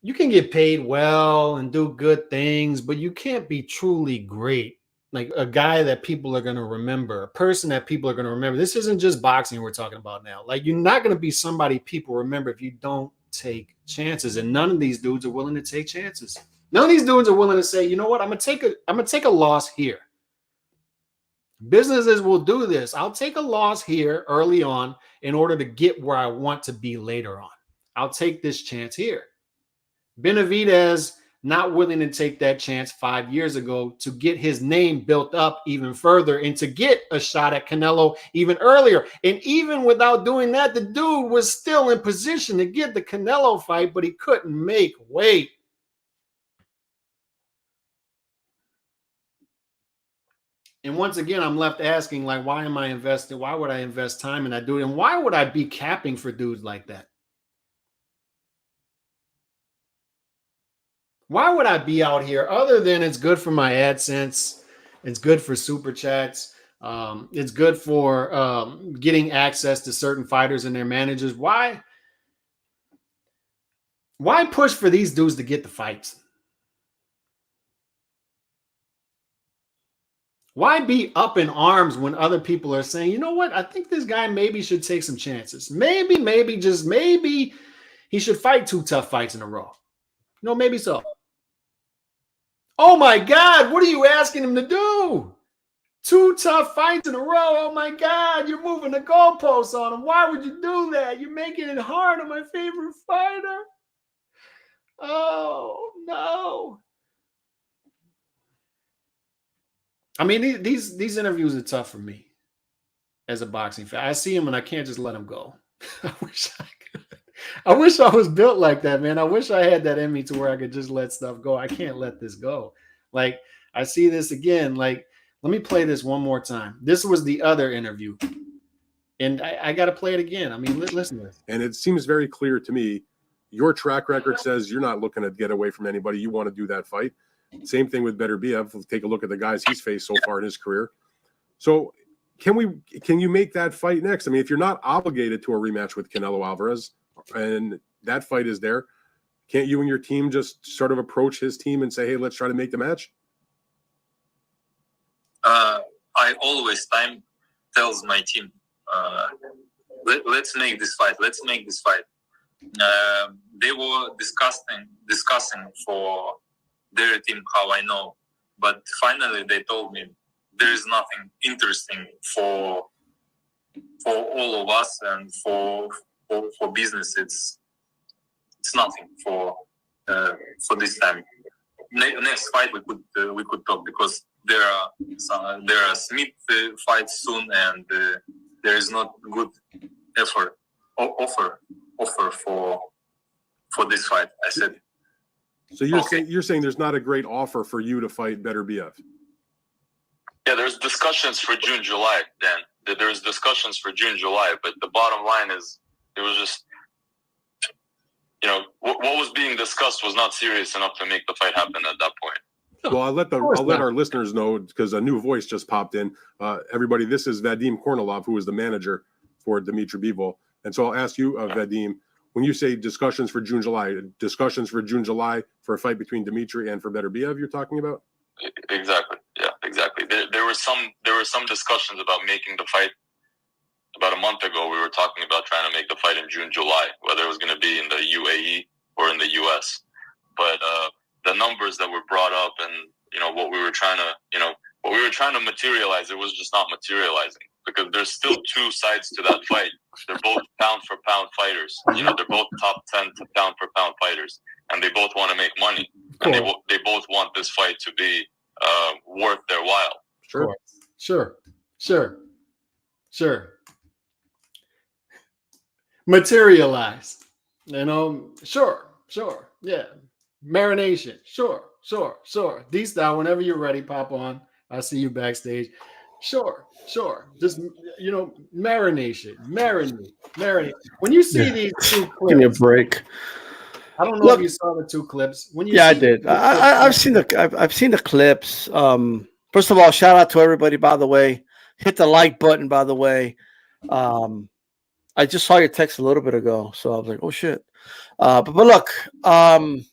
get paid well and do good things, but you can't be truly great. Like a guy that people are going to remember, a person that people are going to remember. This isn't just boxing we're talking about now. Like, you're not going to be somebody people remember if you don't take chances. And none of these dudes are willing to take chances. None of these dudes are willing to say, you know what, I'm gonna take a loss here. Businesses will do this. I'll take a loss here early on in order to get where I want to be later on. I'll take this chance here. Benavidez not willing to take that chance 5 years ago to get his name built up even further and to get a shot at Canelo even earlier. And even without doing that, the dude was still in position to get the Canelo fight, but he couldn't make weight. And once again, I'm left asking, like, why am I investing? Why would I invest time in that dude? And why would I be capping for dudes like that? Why would I be out here other than it's good for my AdSense? It's good for super chats. It's good for getting access to certain fighters and their managers. Why push for these dudes to get the fights? Why be up in arms when other people are saying, you know what, I think this guy maybe should take some chances. Maybe, just maybe he should fight 2 tough fights in a row. Maybe so. Oh my God, what are you asking him to do? 2 tough fights in a row. Oh my God, you're moving the goalposts on him. Why would you do that? You're making it hard on my favorite fighter. Oh no. I mean, these interviews are tough for me as a boxing fan. I see him and I can't just let him go. I wish I could. I wish I was built like that, man. I wish I had that in me to where I could just let stuff go. I can't let this go. Like, I see this again. Like, let me play this one more time. This was the other interview. And I got to play it again. I mean, listen to this. And it seems very clear to me, your track record says you're not looking to get away from anybody. You want to do that fight. Same thing with Beterbiev. Take a look at the guys he's faced so far in his career. So can you make that fight next? I mean, if you're not obligated to a rematch with Canelo Alvarez and that fight is there, can't you and your team just sort of approach his team and say, hey, let's try to make the match? I always tells my team, let's make this fight. Let's make this fight. They were discussing for their team how I know, but finally they told me there is nothing interesting for all of us and for business. It's nothing for this time. Next fight we could talk because there are Smith fights soon and there is not good offer for this fight. I said. So you're saying there's not a great offer for you to fight Beterbiev? Yeah, there's discussions for June, July. Dan, there's discussions for June, July, but the bottom line is it was just, what was being discussed was not serious enough to make the fight happen at that point. Well, I'll let our listeners know because a new voice just popped in. Everybody, this is Vadim Kornilov, who is the manager for Dmitry Bivol, and so I'll ask you, Vadim. When you say discussions for June, July for a fight between Dmitry and for Beterbiev, you're talking about? Exactly. Yeah, exactly. There were some discussions about making the fight about a month ago, we were talking about trying to make the fight in June, July, whether it was going to be in the UAE or in the US. But the numbers that were brought up and, what we were trying to materialize, it was just not materializing, because there's still two sides to that fight. They're both pound for pound fighters. They're both top 10 to pound for pound fighters, and they both want to make money. And they both want this fight to be worth their while. Sure. Materialized. Sure. Yeah. Marination. Sure. D-Style, whenever you're ready, pop on. I see you backstage. Sure. Just, marination. Marinate. When you see these two clips. Give me a break. I don't know if you saw the two clips. I did. I've seen the clips. First of all, shout out to everybody, by the way. Hit the like button, by the way. I just saw your text a little bit ago, so I was like, oh shit. But look, I'm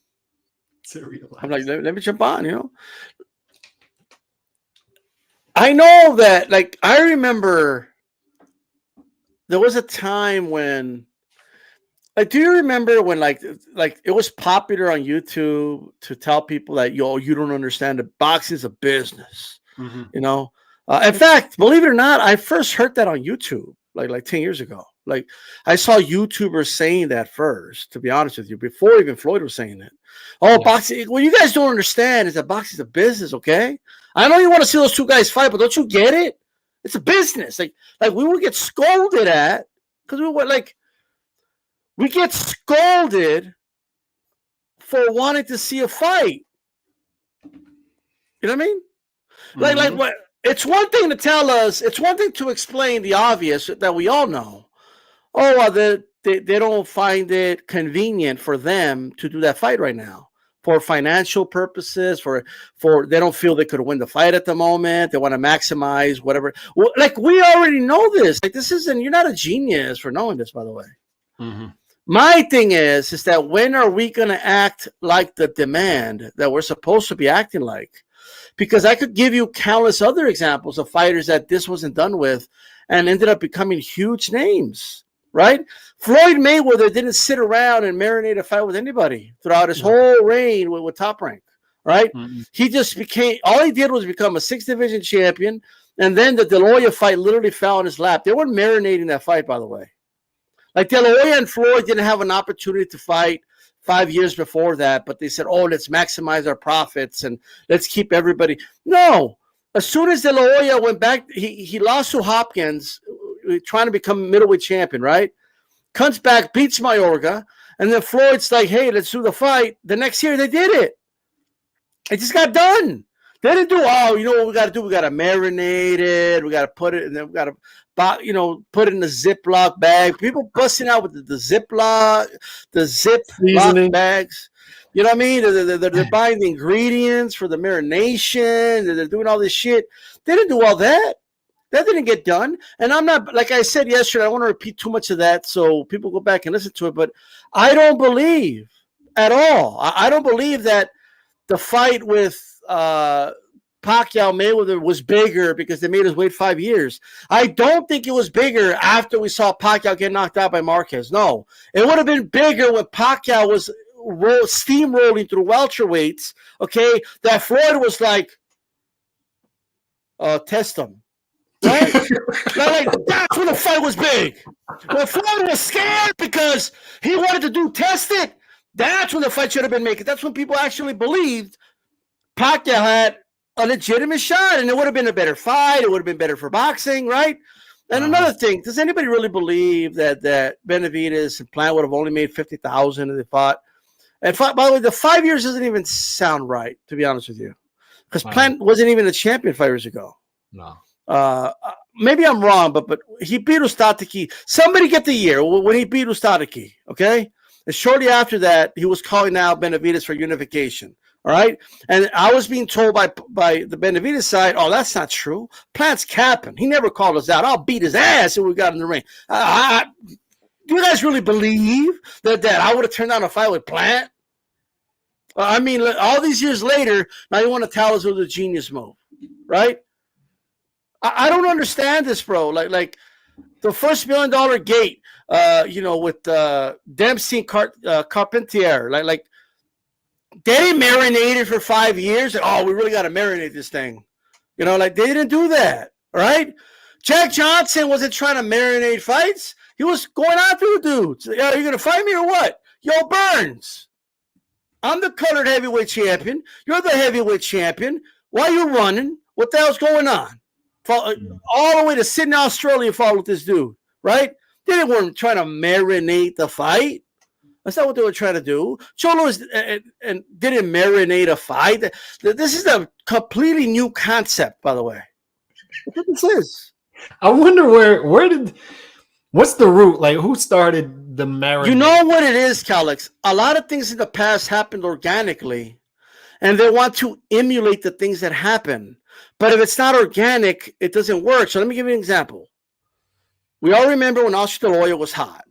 like, let me jump on, I know that, like, I remember there was a time when, like, do you remember when like it was popular on YouTube to tell people that, you don't understand that boxing is a business, in fact, believe it or not, I first heard that on YouTube like 10 years ago. Like, I saw YouTubers saying that first, to be honest with you, before even Floyd was saying it. Boxing, what you guys don't understand is that boxing is a business, okay? I know you want to see those two guys fight, but don't you get it? It's a business. Like we would get scolded at, because we get scolded for wanting to see a fight. You know what I mean? Like what? It's one thing to tell us, it's one thing to explain the obvious that we all know. They don't find it convenient for them to do that fight right now for financial purposes, for they don't feel they could win the fight at the moment. They want to maximize whatever. Like, we already know this. Like, this isn't, you're not a genius for knowing this, by the way. My thing is that when are we going to act like the demand that we're supposed to be acting like? Because I could give you countless other examples of fighters that this wasn't done with and ended up becoming huge names, right? Floyd Mayweather didn't sit around and marinate a fight with anybody throughout his whole reign with Top Rank, right? He just all he did was become a 6th division champion, and then the De La Hoya fight literally fell in his lap. They weren't marinating that fight, by the way. Like, De La Hoya and Floyd didn't have an opportunity to fight 5 years before that, but they said, let's maximize our profits and let's keep everybody. No. As soon as De La Hoya went back, he lost to Hopkins, trying to become middleweight champion, right? Comes back, beats Mayorga, and then Floyd's like, hey, let's do the fight. The next year, they did it. It just got done. They didn't do, you know what we got to do? We got to marinate it. We got to put it, and then we got to, put it in a Ziploc bag. People busting out with the Ziploc bags. You know what I mean? They're buying the ingredients for the marination. They're doing all this shit. They didn't do all that. That didn't get done. And I'm not, like I said yesterday, I don't want to repeat too much of that so people go back and listen to it. But I don't believe at all. I don't believe that the fight with Pacquiao Mayweather was bigger because they made us wait 5 years. I don't think it was bigger after we saw Pacquiao get knocked out by Marquez. No. It would have been bigger when Pacquiao was steamrolling through welterweights, okay, that Floyd was like, test him. Right? Like, that's when the fight was big. When Floyd was scared because he wanted to do test it, that's when the fight should have been made. That's when people actually believed Pacquiao had a legitimate shot, and it would have been a better fight. It would have been better for boxing, right? And another thing, does anybody really believe that Benavidez and Plant would have only made $50,000 if they fought? And by the way, the 5 years doesn't even sound right, to be honest with you, because Plant wasn't even a champion 5 years ago. No. Maybe I'm wrong, but he beat Ustadiki. Somebody get the year when he beat Ustadiki, okay? And shortly after that, he was calling out Benavidez for unification. All right. And I was being told by the Benavidez side, that's not true. Plant's capping. He never called us out. I'll beat his ass if we got in the ring. Do you guys really believe that I would have turned down a fight with Plant? I mean, all these years later, now you want to tell us it was a genius move, right? I don't understand this, bro. Like The first $1 million gate, with Dempsey Carpentier, like they didn't marinate it for 5 years. Oh, we really got to marinate this thing. Like they didn't do that. All right. Jack Johnson wasn't trying to marinate fights. He was going after the dudes. Are you going to fight me or what? Yo, Burns, I'm the colored heavyweight champion. You're the heavyweight champion. Why are you running? What the hell's going on? All the way to Sydney, Australia, followed this dude, right? They weren't trying to marinate the fight. That's not what they were trying to do. Cholo and didn't marinate a fight. This is a completely new concept, by the way. That's what this is. I wonder what's the root? Like, who started the marinade? You know what it is, Calix? A lot of things in the past happened organically, and they want to emulate the things that happen. But if it's not organic, it doesn't work. So let me give you an example. We all remember when Oscar De La Hoya was hot,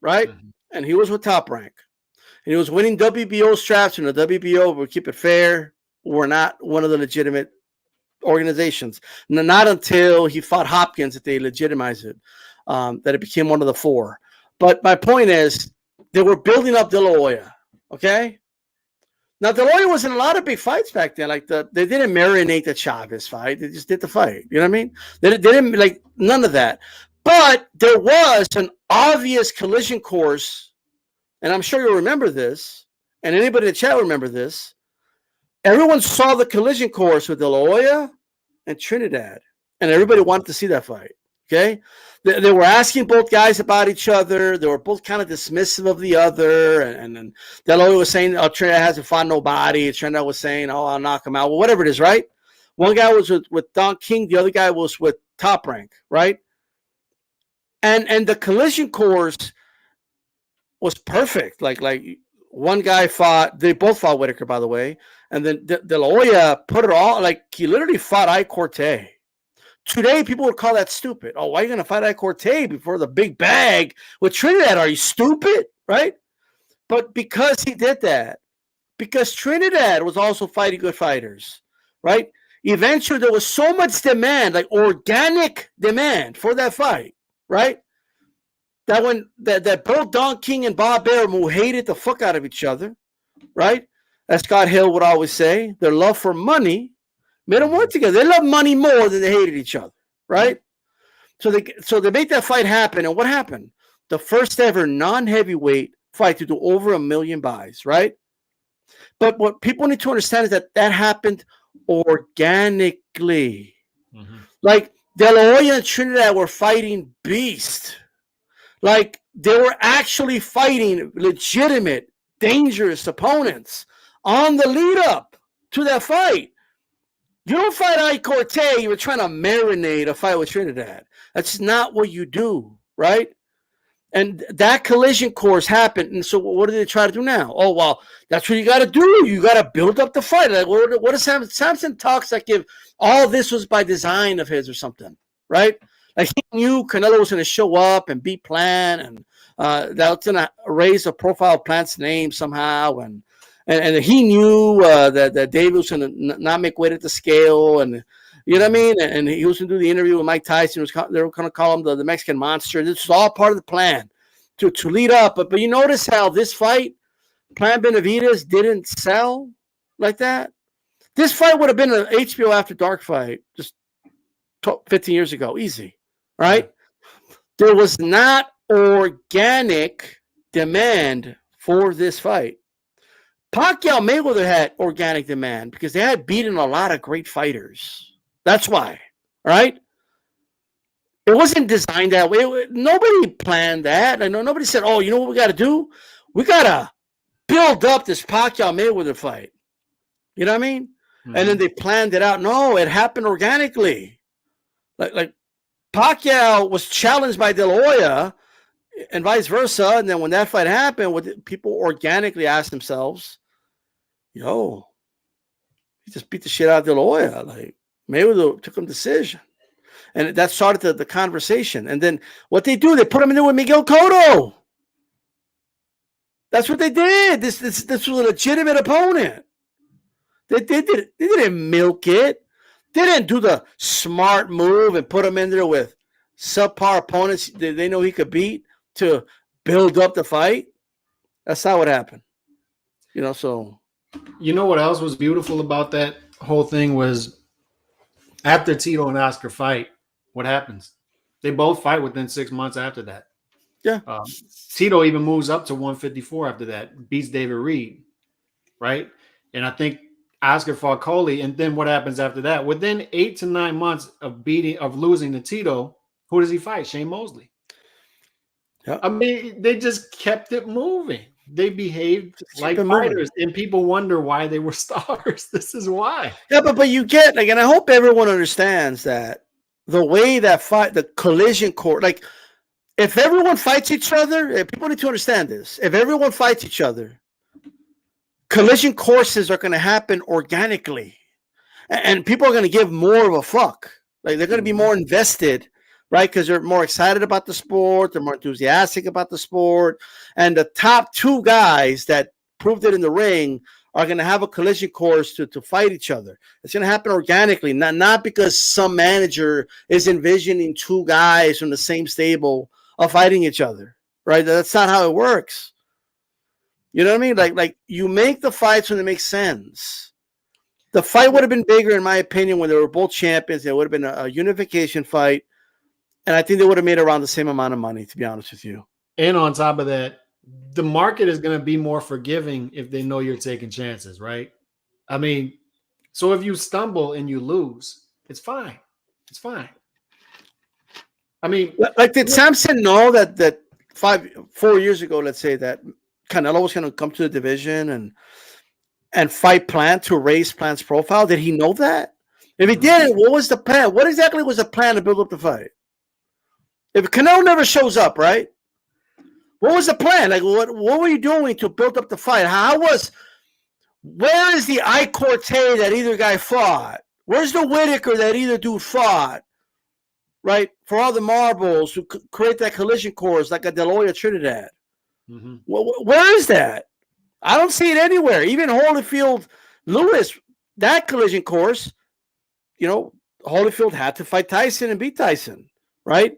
right? Mm-hmm. And he was with Top Rank. And he was winning WBO straps, and the WBO, we'll keep it fair, we're not one of the legitimate organizations. Not until he fought Hopkins that they legitimized it, that it became one of the four. But my point is, they were building up De La Hoya, okay? Now, De La Hoya was in a lot of big fights back then. Like they didn't marinate the Chavez fight. They just did the fight. You know what I mean? They didn't like none of that. But there was an obvious collision course, and I'm sure you'll remember this, and anybody in the chat will remember this. Everyone saw the collision course with De La Hoya and Trinidad, and everybody wanted to see that fight. Okay? They were asking both guys about each other. They were both kind of dismissive of the other. And De La Hoya was saying, oh, Trinidad hasn't fought nobody. Trinidad was saying, oh, I'll knock him out. Well, whatever it is, right? One guy was with Don King. The other guy was with Top Rank, right? And the collision course was perfect. Like one guy fought, they both fought Whitaker, by the way. And then De La Hoya put it all, like he literally fought I Corte. Today, people would call that stupid. Oh, why are you going to fight I Corte before the big bag with Trinidad? Are you stupid? Right? But because he did that, because Trinidad was also fighting good fighters, right? Eventually, there was so much demand, like organic demand for that fight, right? That when that both Don King and Bob Arum, who hated the fuck out of each other, right? As Scott Hill would always say, their love for money made them work together. They love money more than they hated each other, right? So they made that fight happen. And what happened? The first ever non-heavyweight fight to do over 1 million buys, right? But what people need to understand is that happened organically. Mm-hmm. Like De La Hoya and Trinidad were fighting beasts. Like they were actually fighting legitimate, dangerous opponents on the lead up to that fight. You don't fight I Corte, you were trying to marinate a fight with Trinidad. That's not what you do, right? And that collision course happened. And so what do they try to do now? Oh, well, that's what you got to do. You got to build up the fight. Like, what is Samson talks like if all this was by design of his or something, right? Like he knew Canelo was going to show up and beat Plant, and that was going to raise the profile of Plant's name somehow. And he knew that David was going to not make weight at the scale, and you know what I mean? And he was going to do the interview with Mike Tyson. They were going to call him the Mexican Monster. This was all part of the plan to lead up. But you notice how this fight, Plan Benavidez, didn't sell like that? This fight would have been an HBO After Dark fight just 15 years ago. Easy, right? There was not organic demand for this fight. Pacquiao Mayweather had organic demand because they had beaten a lot of great fighters. That's why, right? It wasn't designed that way. Nobody planned that. I know nobody said, "Oh, you know what we got to do? We got to build up this Pacquiao Mayweather fight." You know what I mean? Mm-hmm. And then they planned it out. No, it happened organically. Like Pacquiao was challenged by De La Hoya, and vice versa. And then when that fight happened, people organically asked themselves, "Yo, he just beat the shit out of De La Hoya." Like Mayweather took him decision. And that started the conversation. And then what they do, they put him in there with Miguel Cotto. That's what they did. This was a legitimate opponent. They didn't milk it. They didn't do the smart move and put him in there with subpar opponents that they know he could beat to build up the fight. That's not what happened. So. You know what else was beautiful about that whole thing was after Tito and Oscar fight, what happens? They both fight within 6 months after that. Yeah. Tito even moves up to 154 after that, beats David Reed, right? And I think Oscar fought Coley, and then what happens after that? Within 8 to 9 months of losing to Tito, who does he fight? Shane Mosley. Yep. I mean, they just kept it moving. They behaved like fighters, moving. and people wonder why they were stars. This is why. Yeah, but you get and I hope everyone understands that the way that fight, the collision court, if everyone fights each other, people need to understand this. If everyone fights each other, collision courses are going to happen organically, and people are going to give more of a fuck. They're going to be more invested. Right, because they're more excited about the sport, they're more enthusiastic about the sport, and the top two guys that proved it in the ring are going to have a collision course to fight each other. It's going to happen organically, not because some manager is envisioning two guys from the same stable of fighting each other. Right, that's not how it works. You know what I mean? Like you make the fights when it makes sense. The fight would have been bigger, in my opinion, when they were both champions. It would have been a unification fight. And I think they would have made around the same amount of money, to be honest with you. And on top of that, the market is going to be more forgiving if they know you're taking chances, right? I mean, so if you stumble and you lose, it's fine. It's fine. I mean, did Samson know that 4 years ago, let's say, that Canelo was going to come to the division and fight Plant to raise Plant's profile? Did he know that? If he didn't, what was the plan? What exactly was the plan to build up the fight? If Canelo never shows up, right? What was the plan? What were you doing to build up the fight? Where is the I Corte that either guy fought? Where's the Whitaker that either dude fought? Right? For all the marbles to create that collision course like a De La Hoya Trinidad. Mm-hmm. Where is that? I don't see it anywhere. Even Holyfield Lewis, that collision course, Holyfield had to fight Tyson and beat Tyson, right?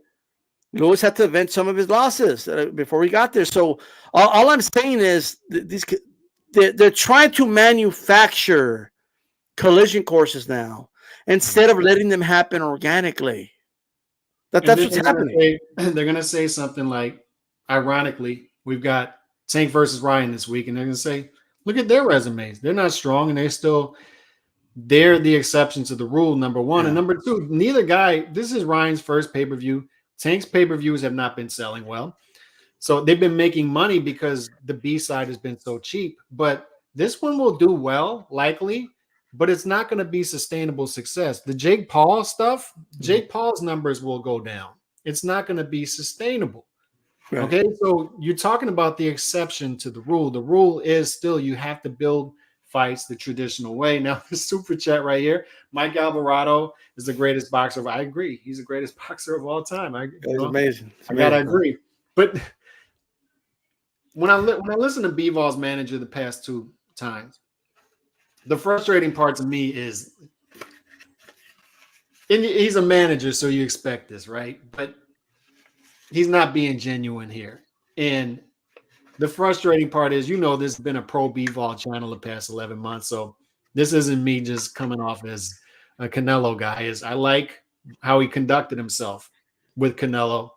Lewis had to avenge some of his losses before he got there. So all I'm saying is they're trying to manufacture collision courses now instead of letting them happen organically. That's what's happening. They're going to say something like, ironically, we've got Tank versus Ryan this week, and they're going to say, look at their resumes. They're not strong, and they're the exception to the rule, number one. Yeah. And number two, neither guy, this is Ryan's first pay-per-view. Tank's pay-per-views have not been selling well. So they've been making money because the B-side has been so cheap. But this one will do well, likely, but it's not going to be sustainable success. The Jake Paul stuff, Jake Paul's numbers will go down. It's not going to be sustainable. Right. Okay, so you're talking about the exception to the rule. The rule is still you have to build fights the traditional way. Now, the super chat right here, Mike Alvarado is the greatest boxer. I agree. He's the greatest boxer of all time. It's amazing. I gotta agree. But when I listen to Bivol's manager the past two times, the frustrating part to me is, and he's a manager, so you expect this, right? But he's not being genuine here. And the frustrating part is, this has been a pro Bivol channel the past 11 months. So this isn't me just coming off as a Canelo guy. I like how he conducted himself with Canelo,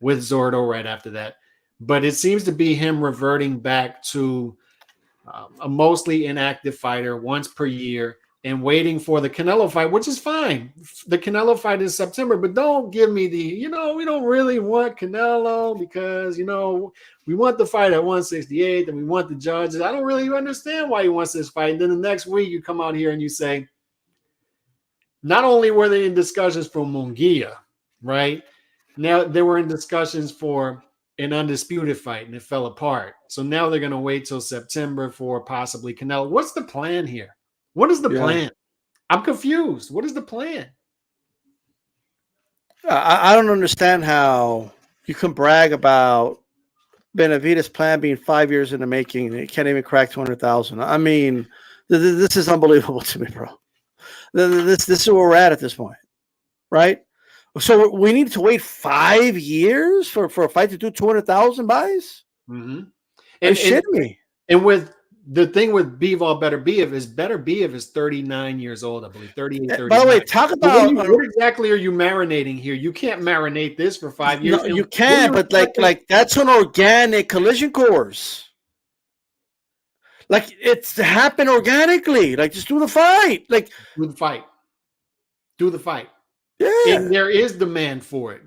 with Zordo right after that. But it seems to be him reverting back to a mostly inactive fighter once per year and waiting for the Canelo fight, which is fine. The Canelo fight is September, but don't give me we don't really want Canelo because, we want the fight at 168 and we want the judges. I don't really understand why he wants this fight. And then the next week you come out here and you say, not only were they in discussions for Munguia, right? Now they were in discussions for an Undisputed fight and it fell apart. So now they're going to wait till September for possibly Canelo. What's the plan here? What is the plan? I'm confused. What is the plan? I don't understand how you can brag about Benavidez' plan being 5 years in the making and it can't even crack 200,000. I mean, this is unbelievable to me, bro. This is where we're at this point, right? So we need to wait 5 years for a fight to do 200,000 buys? Mm-hmm. And shit me. And with the thing with Bivol Beterbiev is 39 years old, I believe. 38, 39. By the way, talk about what exactly are you marinating here? You can't marinate this for 5 years. No, you can, but like that's an organic collision course. Like it's happened organically. Like just do the fight. Like do the fight. Do the fight. Yeah. And there is demand for it.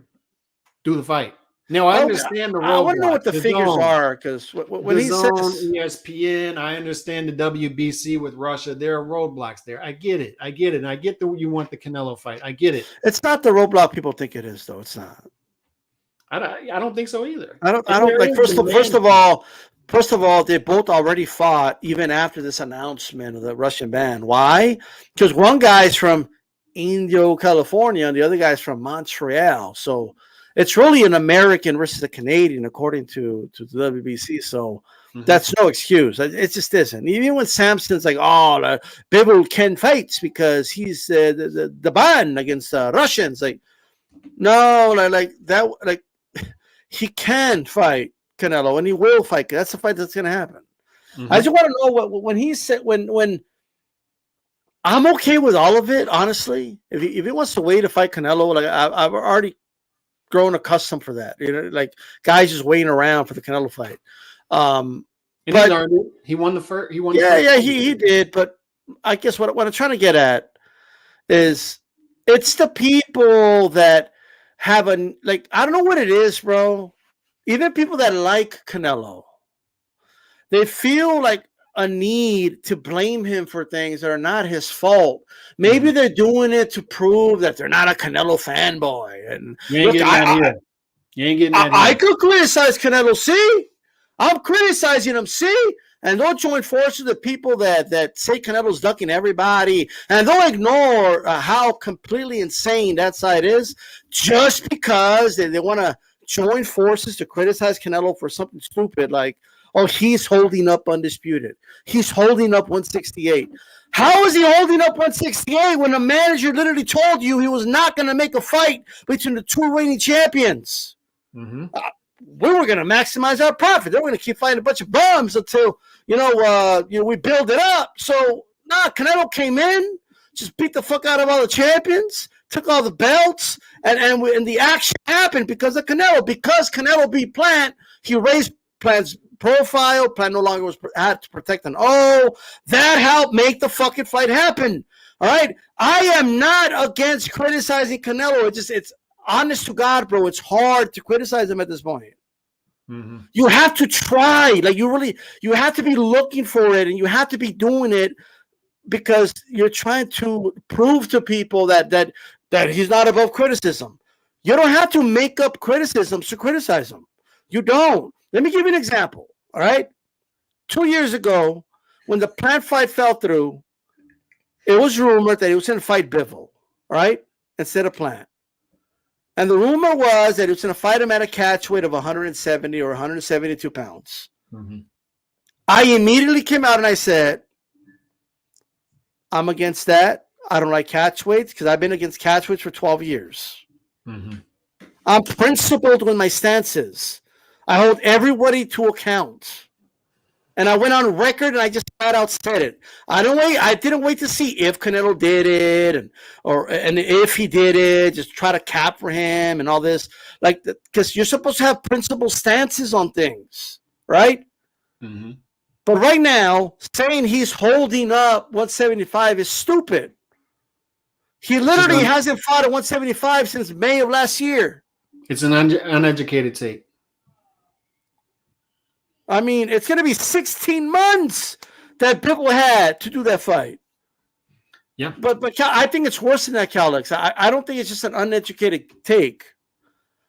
Do the fight. Now I understand the roadblocks. I want to know what the figures are, because when he says ESPN, I understand the WBC with Russia. There are roadblocks there. I get it. I get it. And I get that you want the Canelo fight. I get it. It's not the roadblock people think it is, though. It's not. I don't think so either. I don't like. First of all, they both already fought even after this announcement of the Russian ban. Why? Because one guy's from Indio, California, and the other guy's from Montreal. So it's really an American versus a Canadian, according to the WBC. So that's no excuse. It just isn't. Even when Samson's like, oh, Bivol can fights because he's the ban against Russians. Like, no, like that. Like he can fight Canelo, and he will fight. That's the fight that's going to happen. I just want to know when he said when. I'm okay with all of it, honestly. If he wants to wait to fight Canelo, like I've already grown accustomed for that. You know, like guys just waiting around for the Canelo fight. And he learned it. He won the first. He won. He did. But I guess what I'm trying to get at is it's the people that have I don't know what it is, bro. Even people that like Canelo, they feel like a need to blame him for things that are not his fault. Maybe they're doing it to prove that they're not a Canelo fanboy. And you ain't getting that here. I could criticize Canelo. See, I'm criticizing him. See, and don't join forces with people that say Canelo's ducking everybody, and don't ignore how completely insane that side is, just because they want to join forces to criticize Canelo for something stupid like, oh, he's holding up Undisputed. He's holding up 168. How is he holding up 168 when the manager literally told you he was not going to make a fight between the two reigning champions? We were going to maximize our profit. They were going to keep fighting a bunch of bums until we build it up. So Canelo came in, just beat the fuck out of all the champions, took all the belts, and the action happened because of Canelo. Because Canelo beat Plant, he raised Plant's profile. Plant no longer had to protect an O. That helped make the fucking fight happen. All right. I am not against criticizing Canelo. It's honest to God, bro. It's hard to criticize him at this point. You have to try. Like you have to be looking for it, and you have to be doing it because you're trying to prove to people that he's not above criticism. You don't have to make up criticisms to criticize him. You don't. Let me give you an example. All right. 2 years ago, when the Plant fight fell through, it was rumored that he was going to fight Bivol, all right, instead of Plant. And the rumor was that he was going to fight him at a catch weight of 170 or 172 pounds. I immediately came out and I said, I'm against that. I don't like catch weights because I've been against catch weights for 12 years. I'm principled with my stances. I hold everybody to account. And I went on record and I just flat out said it. I didn't wait to see if Canelo did it and if he did it, just try to cap for him and all this. Like, because you're supposed to have principled stances on things, right? But right now, saying he's holding up 175 is stupid. He literally hasn't fought at 175 since May of last year. It's an uneducated take. I mean, it's going to be 16 months that Bivol had to do that fight. Yeah. But I think it's worse than that, Calix. I don't think it's just an uneducated take.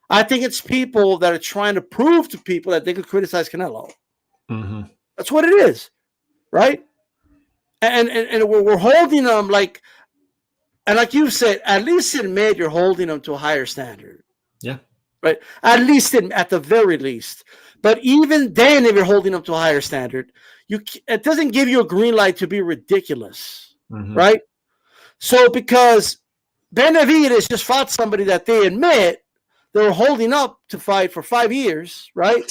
I think it's people that are trying to prove to people that they can criticize Canelo. That's what it is, right? And we're holding them like, and like you said, at least admit you're holding them to a higher standard. Yeah. Right? At least, at the very least. But even then, if you're holding them to a higher standard, it doesn't give you a green light to be ridiculous, right? So because Benavidez just fought somebody that they admit they were holding up to fight for 5 years, right?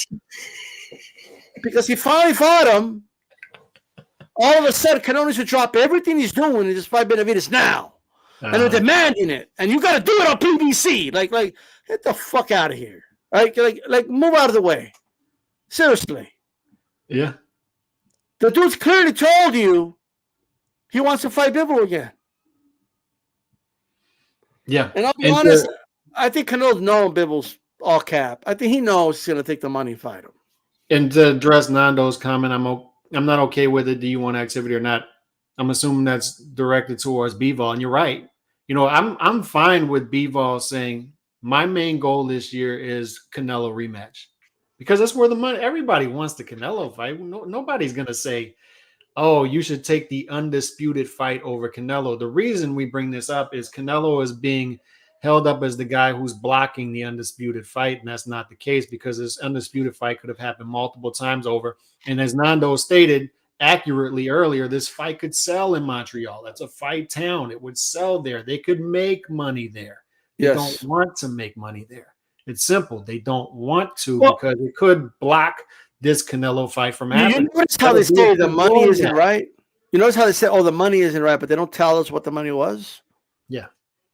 Because he finally fought him. All of a sudden, Canelo needs to drop everything he's doing and just fight Benavidez now. And they're demanding it. And you got to do it on PBC. Like, get the fuck out of here. Right? Like, move out of the way. Seriously. Yeah. The dude's clearly told you he wants to fight Bivol again. Yeah. And I'll be honest, I think Canelo's known Bivol's all cap. I think he knows he's going to take the money and fight him. And to address Nando's comment, I'm not okay with the D1 activity or not. I'm assuming that's directed towards Bivol, and you're right. You know, I'm fine with Bivol saying my main goal this year is Canelo rematch, because that's where the money. Everybody wants the Canelo fight. Nobody's gonna say, "Oh, you should take the undisputed fight over Canelo." The reason we bring this up is Canelo is being held up as the guy who's blocking the undisputed fight, and that's not the case, because this undisputed fight could have happened multiple times over. And as Nando stated accurately earlier, this fight could sell in Montreal. That's a fight town. It would sell there. They could make money there. They don't want to make money there. It's simple. They don't want to, because it could block this Canelo fight from happening. You notice how they say the money isn't right? You notice how they say, oh, the money isn't right, but they don't tell us what the money was? Yeah.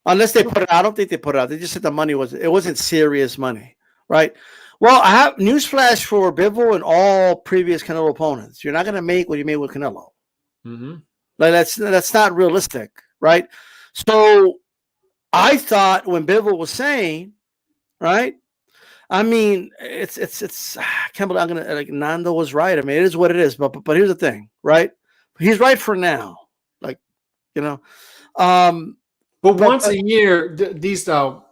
Unless they put it out. I don't think they put it out. They just said the money wasn't serious money, right? Well, I have newsflash for Bivol and all previous Canelo opponents. You're not going to make what you made with Canelo. Mm-hmm. Like that's not realistic, right? So I thought when Bivol was saying, right? I mean, it's I can't believe I'm gonna, like, Nando was right. I mean, it is what it is. But here's the thing, right? He's right for now, like, you know. But once a year, these sure,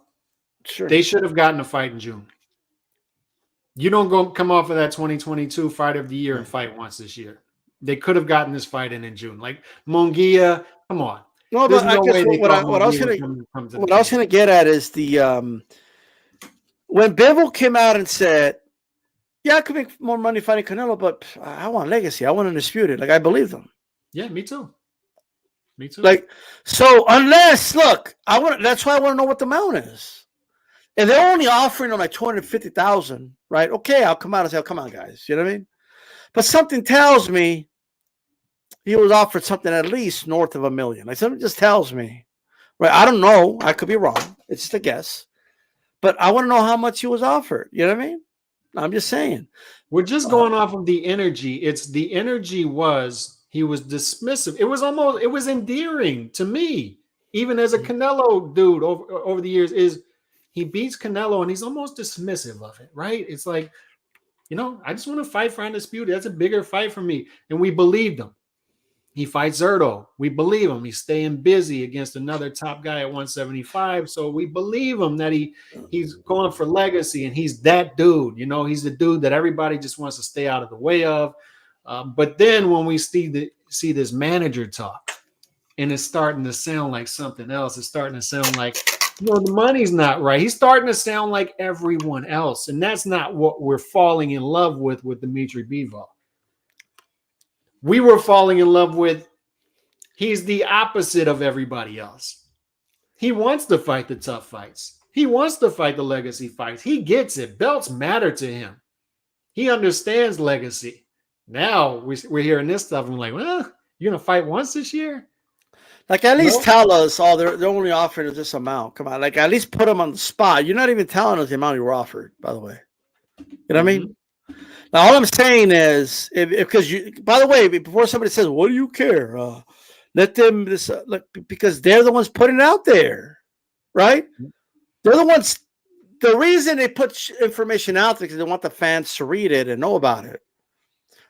they should have gotten a fight in June. You don't come off of that 2022 fight of the year and fight once this year. They could have gotten this fight in June. Like Munguia, come on. No, but I guess what I was going to get at is the when Bivol came out and said, "Yeah, I could make more money fighting Canelo, but I want legacy. I want Undisputed." Like, I believe them. Yeah, me too. Me too. Like, so unless, look, that's why I want to know what the amount is. And they're only offering them like 250,000, right? Okay, I'll come out and say, oh, come on, guys. You know what I mean? But something tells me he was offered something at least north of $1 million. Like, something just tells me, right? I don't know. I could be wrong. It's just a guess. But I want to know how much he was offered. You know what I mean? I'm just saying. We're just going off of the energy. The energy was he was dismissive. It was endearing to me, even as a Canelo dude over the years, is he beats Canelo and he's almost dismissive of it, right? It's like, you know, I just want to fight for Undisputed. That's a bigger fight for me. And we believed him. He fights Zerto. We believe him. He's staying busy against another top guy at 175. So we believe him that he's going for legacy, and he's that dude. You know, he's the dude that everybody just wants to stay out of the way of. But then when we see this manager talk, and it's starting to sound like something else, it's starting to sound like, you know, the money's not right. He's starting to sound like everyone else, and that's not what we're falling in love with Dimitri Bivol. We were falling in love with, he's the opposite of everybody else. He wants to fight the tough fights. He wants to fight the legacy fights. He gets it. Belts matter to him. He understands legacy. Now we're hearing this stuff, and we're like, well, you're going to fight once this year? Like, at least tell us, they're only offering us this amount. Come on, like, at least put them on the spot. You're not even telling us the amount you were offered, by the way. You know what I mean? Now, all I'm saying is, because by the way, before somebody says, what do you care? Let them, because they're the ones putting it out there, right? They're the ones, the reason they put information out there because they want the fans to read it and know about it.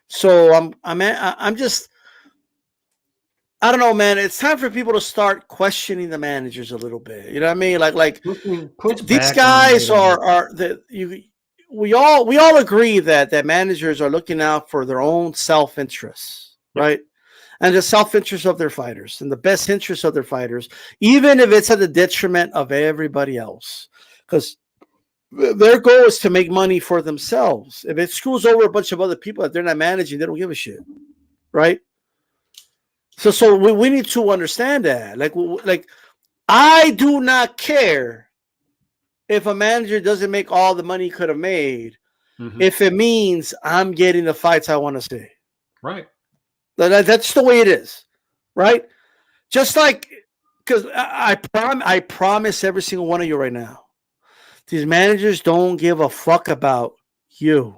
So I'm just, I don't know, man. It's time for people to start questioning the managers a little bit. You know what I mean? Like these guys we all agree that managers are looking out for their own self-interests, right? And the self-interest of their fighters and the best interest of their fighters, even if it's at the detriment of everybody else, because their goal is to make money for themselves. If it screws over a bunch of other people that they're not managing, they don't give a shit, right? So we need to understand that. Like I do not care if a manager doesn't make all the money he could have made, if it means I'm getting the fights I want to see. Right. That's the way it is, right? Just like, because I promise every single one of you right now, these managers don't give a fuck about you.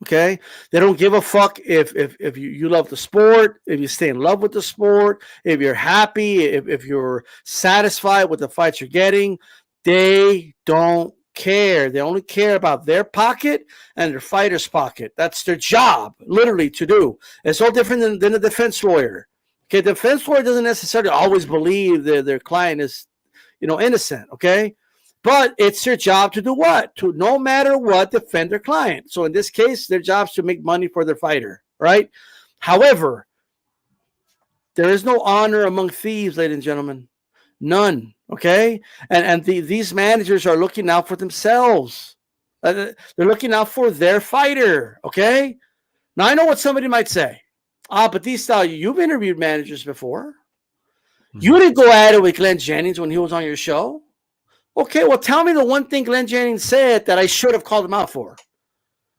Okay, they don't give a fuck if you love the sport, if you stay in love with the sport, if you're happy, if you're satisfied with the fights you're getting. They don't care. They only care about their pocket and their fighter's pocket. That's their job, literally, to do. It's all different than a defense lawyer. Okay, the defense lawyer doesn't necessarily always believe their client is, innocent. Okay. But it's their job to do what? To, no matter what, defend their client. So in this case, their job is to make money for their fighter, right? However, there is no honor among thieves, ladies and gentlemen. None, okay? And these managers are looking out for themselves. They're looking out for their fighter, okay? Now, I know what somebody might say. Batista, you've interviewed managers before. You didn't go at it with Glenn Jennings when he was on your show. Okay, well, tell me the one thing Glenn Jennings said that I should have called him out for.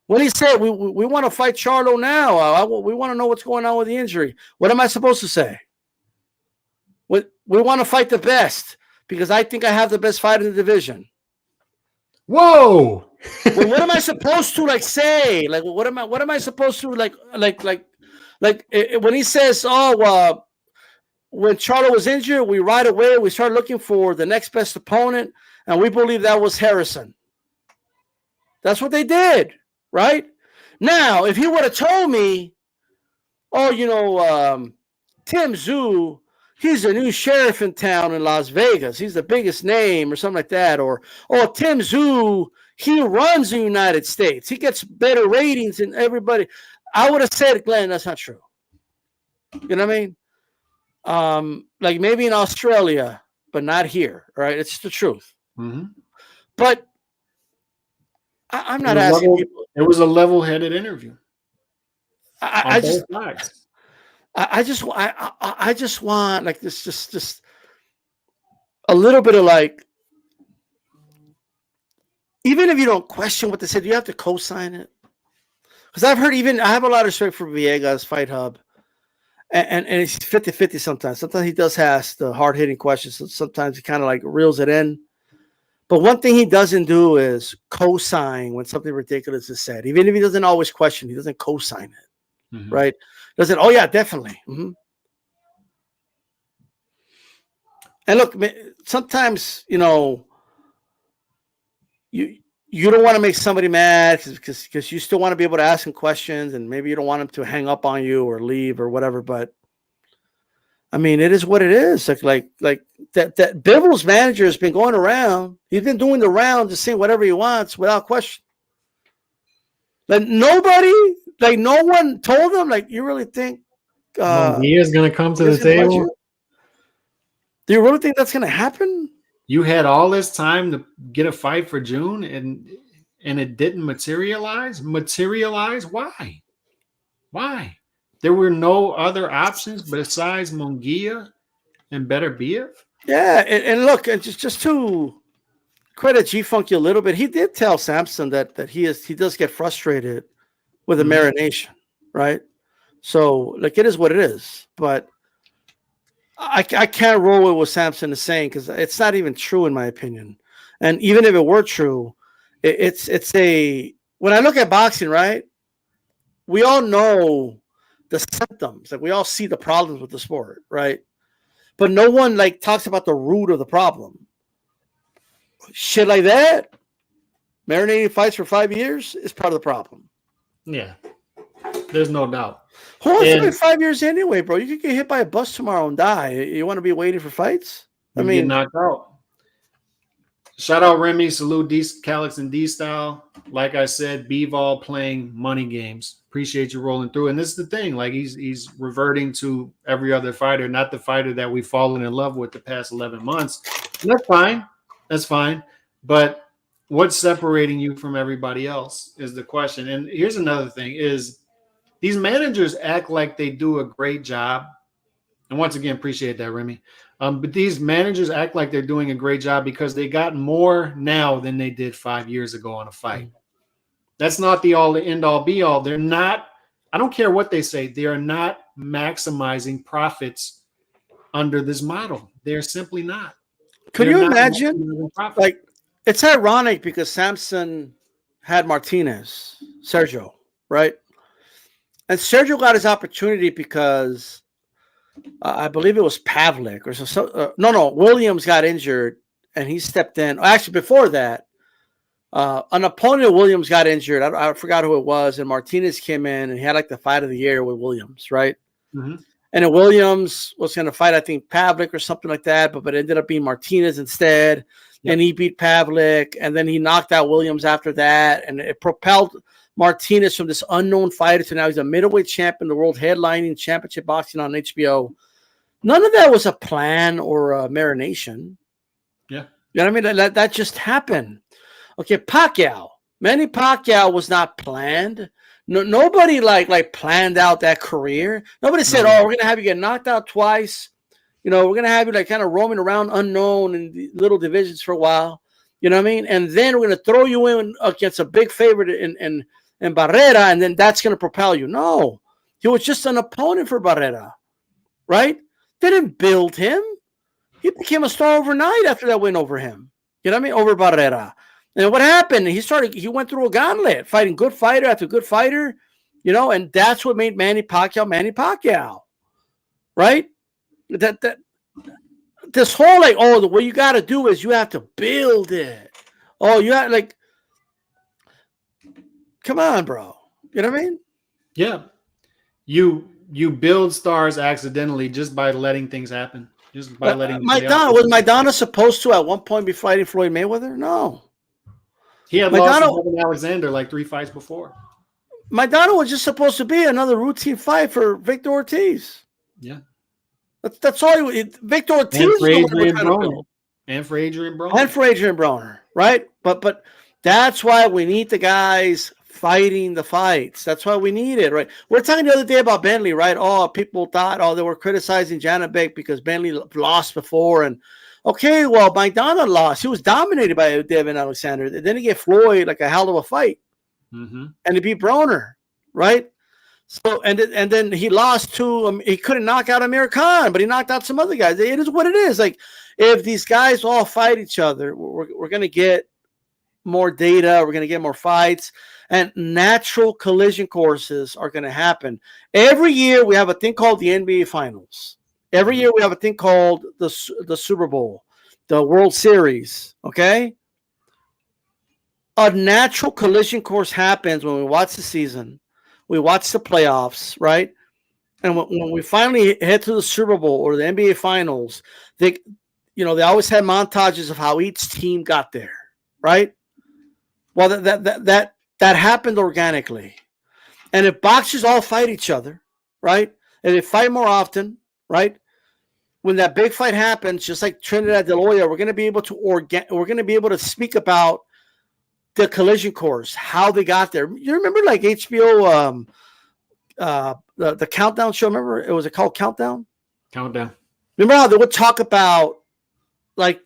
When he said, we want to fight Charlo now. We want to know what's going on with the injury. What am I supposed to say? We want to fight the best because I think I have the best fight in the division. Whoa! Well, what am I supposed to say? Like, what am I supposed to like when he says, when Charlo was injured, we right away we started looking for the next best opponent, and we believe that was Harrison. That's what they did, right? Now, if he would have told me, Tim Tszyu, he's a new sheriff in town in Las Vegas. He's the biggest name or something like that. Or Tim Tszyu, he runs the United States. He gets better ratings than everybody. I would have said, Glenn, that's not true. You know what I mean? Like maybe in Australia, but not here, right? It's the truth. But I'm not asking people. It was a level-headed interview. I just want like this, just a little bit of like, even if you don't question what they said, you have to co-sign it. Because I have a lot of respect for Villegas, Fight Hub. And it's 50-50 sometimes. Sometimes he does ask the hard-hitting questions. Sometimes he kind of like reels it in. But one thing he doesn't do is co-sign when something ridiculous is said. Even if he doesn't always question, he doesn't co-sign it. Right? Doesn't, oh yeah, definitely. And look, sometimes, you don't want to make somebody mad because you still want to be able to ask him questions, and maybe you don't want him to hang up on you or leave or whatever. But I mean, it is what it is. Like that Bivol's manager has been going around. He's been doing the round, just saying whatever he wants without question. Like no one told him. Like, you really think he is going to come to the table? Do you really think that's going to happen? You had all this time to get a fight for June, and it didn't materialize? Why? There were no other options besides Munguia and Beterbiev? Yeah, and look, just to credit G-Funky a little bit, he did tell Sampson that he does get frustrated with the Marination, right? So, like, it is what it is. But I can't roll with what Sampson is saying because it's not even true in my opinion. And even if it were true, it's when I look at boxing, right? We all know the symptoms. Like, we all see the problems with the sport, right? But no one like talks about the root of the problem. Shit like that, marinating fights for 5 years is part of the problem. Yeah, there's no doubt. Who wants to wait 5 years anyway, bro? You could get hit by a bus tomorrow and die. You want to be waiting for fights? I mean, get knocked out. Shout out Remy, salute Calix and D-Style. Like I said, Bivol playing money games. Appreciate you rolling through. And this is the thing, like he's reverting to every other fighter, not the fighter that we've fallen in love with the past 11 months. And that's fine. That's fine. But what's separating you from everybody else is the question. And here's another thing is these managers act like they do a great job. And once again, appreciate that, Remy. But these managers act like they're doing a great job because they got more now than they did 5 years ago on a fight. That's not the all, the end all, be all. They're not. I don't care what they say. They are not maximizing profits under this model. They're simply not. Could They're you not imagine? maximizing profits. Like, it's ironic because Samson had Martinez, Sergio, right? And Sergio got his opportunity because I believe it was Pavlik or so. No, Williams got injured and he stepped in. Actually, before that, an opponent of Williams got injured. I forgot who it was, and Martinez came in and he had like the fight of the year with Williams, right? Mm-hmm. And then Williams was going to fight, I think, Pavlik or something like that, but it ended up being Martinez instead. Yep. And he beat Pavlik, and then he knocked out Williams after that, and it propelled Martinez from this unknown fighter to now he's a middleweight champion, the world headlining championship boxing on HBO. None of that was a plan or a marination. Yeah. You know what I mean? That just happened. Okay, Pacquiao. Manny Pacquiao was not planned. No, nobody like planned out that career. Nobody said, "Oh, we're gonna have you get knocked out twice. You know, we're gonna have you like kind of roaming around unknown in the little divisions for a while." You know what I mean? And then we're gonna throw you in against a big favorite in Barrera, and then that's gonna propel you. No, he was just an opponent for Barrera, right? They didn't build him. He became a star overnight after that win over him. You know what I mean? Over Barrera. And what happened? He went through a gauntlet, fighting good fighter after good fighter, you know, and that's what made Manny Pacquiao, right? That this whole like, oh, what you got to do is you have to build it. Oh, you have like, come on, bro. You know what I mean? Yeah. You build stars accidentally just by letting things happen. Just by letting Maidana supposed to at one point be fighting Floyd Mayweather? No. He had lost to Kevin Alexander like 3 fights before. Maidana was just supposed to be another routine fight for Victor Ortiz. Yeah. That's all. Victor Ortiz and for Adrian Broner. And for Adrian Broner. Right? But that's why we need the guys fighting the fights. That's why we need it, right? We're talking the other day about Bentley, right? Oh, people thought, they were criticizing Janabek because Bentley lost before. And okay, well, Maidana lost. He was dominated by Devin Alexander. Then he gave Floyd like a hell of a fight. Mm-hmm. And he beat Broner, right? So and then he lost to he couldn't knock out Amir Khan, but he knocked out some other guys. It is what it is. Like if these guys all fight each other, we're going to get more data. We're going to get more fights, and natural collision courses are going to happen. Every year we have a thing called the NBA Finals. Every year we have a thing called the Super Bowl, the World Series. Okay. A natural collision course happens when we watch the season. We watch the playoffs, right? And when we finally head to the Super Bowl or the NBA Finals, they always had montages of how each team got there, right? Well, that happened organically. And if boxers all fight each other, right? And they fight more often, right? When that big fight happens, just like Trinidad De La Hoya, we're going to be able to speak about the collision course, how they got there. You remember like HBO, the Countdown show? Remember it was called Countdown? Countdown. Remember how they would talk about like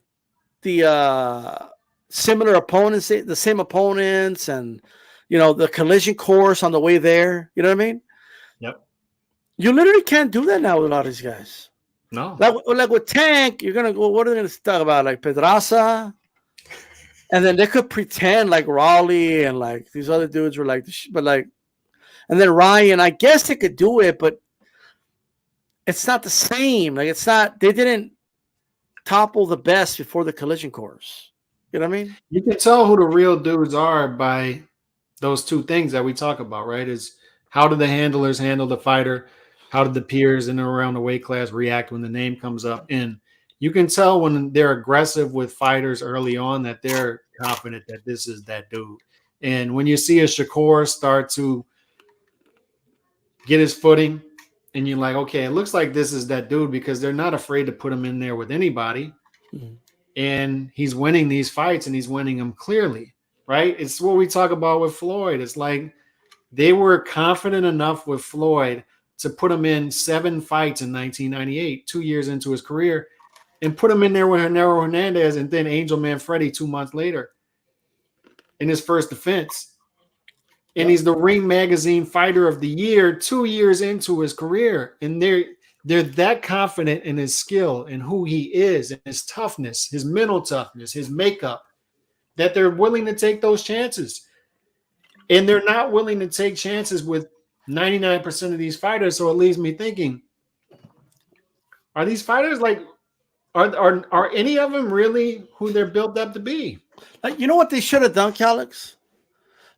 the similar opponents, the same opponents, and the collision course on the way there. You know what I mean? Yep. You literally can't do that now with a lot of these guys. No. Like with Tank, you're gonna go. What are they gonna talk about? Like Pedraza. And then they could pretend like Raleigh and like these other dudes were like, and then Ryan, I guess they could do it, but it's not the same. Like they didn't topple the best before the collision course. You know what I mean? You can tell who the real dudes are by those two things that we talk about, right? Is how do the handlers handle the fighter? How did the peers in and around the weight class react when the name comes up? And you can tell when they're aggressive with fighters early on that they're confident that this is that dude. And when you see a Shakur start to get his footing and you're like, okay, it looks like this is that dude because they're not afraid to put him in there with anybody. Mm-hmm. And he's winning these fights and he's winning them clearly, right? It's what we talk about with Floyd. It's like they were confident enough with Floyd to put him in 7 fights in 1998, 2 years into his career. and put him in there with Hernero Hernandez and then Angel Manfredi 2 months later in his first defense. And he's the Ring Magazine Fighter of the Year 2 years into his career. And they're that confident in his skill and who he is and his toughness, his mental toughness, his makeup, that they're willing to take those chances. And they're not willing to take chances with 99% of these fighters. So it leaves me thinking, are these fighters like, are any of them really who they're built up to be? Like, you know what they should have done, Calix?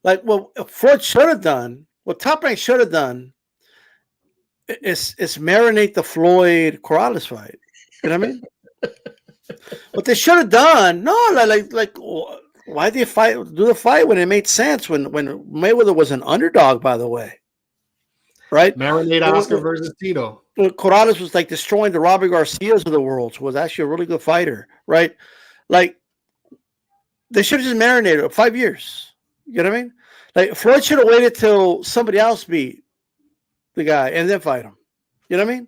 Like, what Floyd should have done, what Top Rank should have done is marinate the Floyd Corrales fight. You know what I mean? What they should have done, like why did they do the fight when it made sense, when Mayweather was an underdog, by the way. Right? Marinate Oscar versus Tito. Corrales was like destroying the Robert Garcias of the world, who was actually a really good fighter, right? Like, they should have just marinated 5 years. You know what I mean? Like, Floyd should have waited till somebody else beat the guy and then fight him. You know what I mean?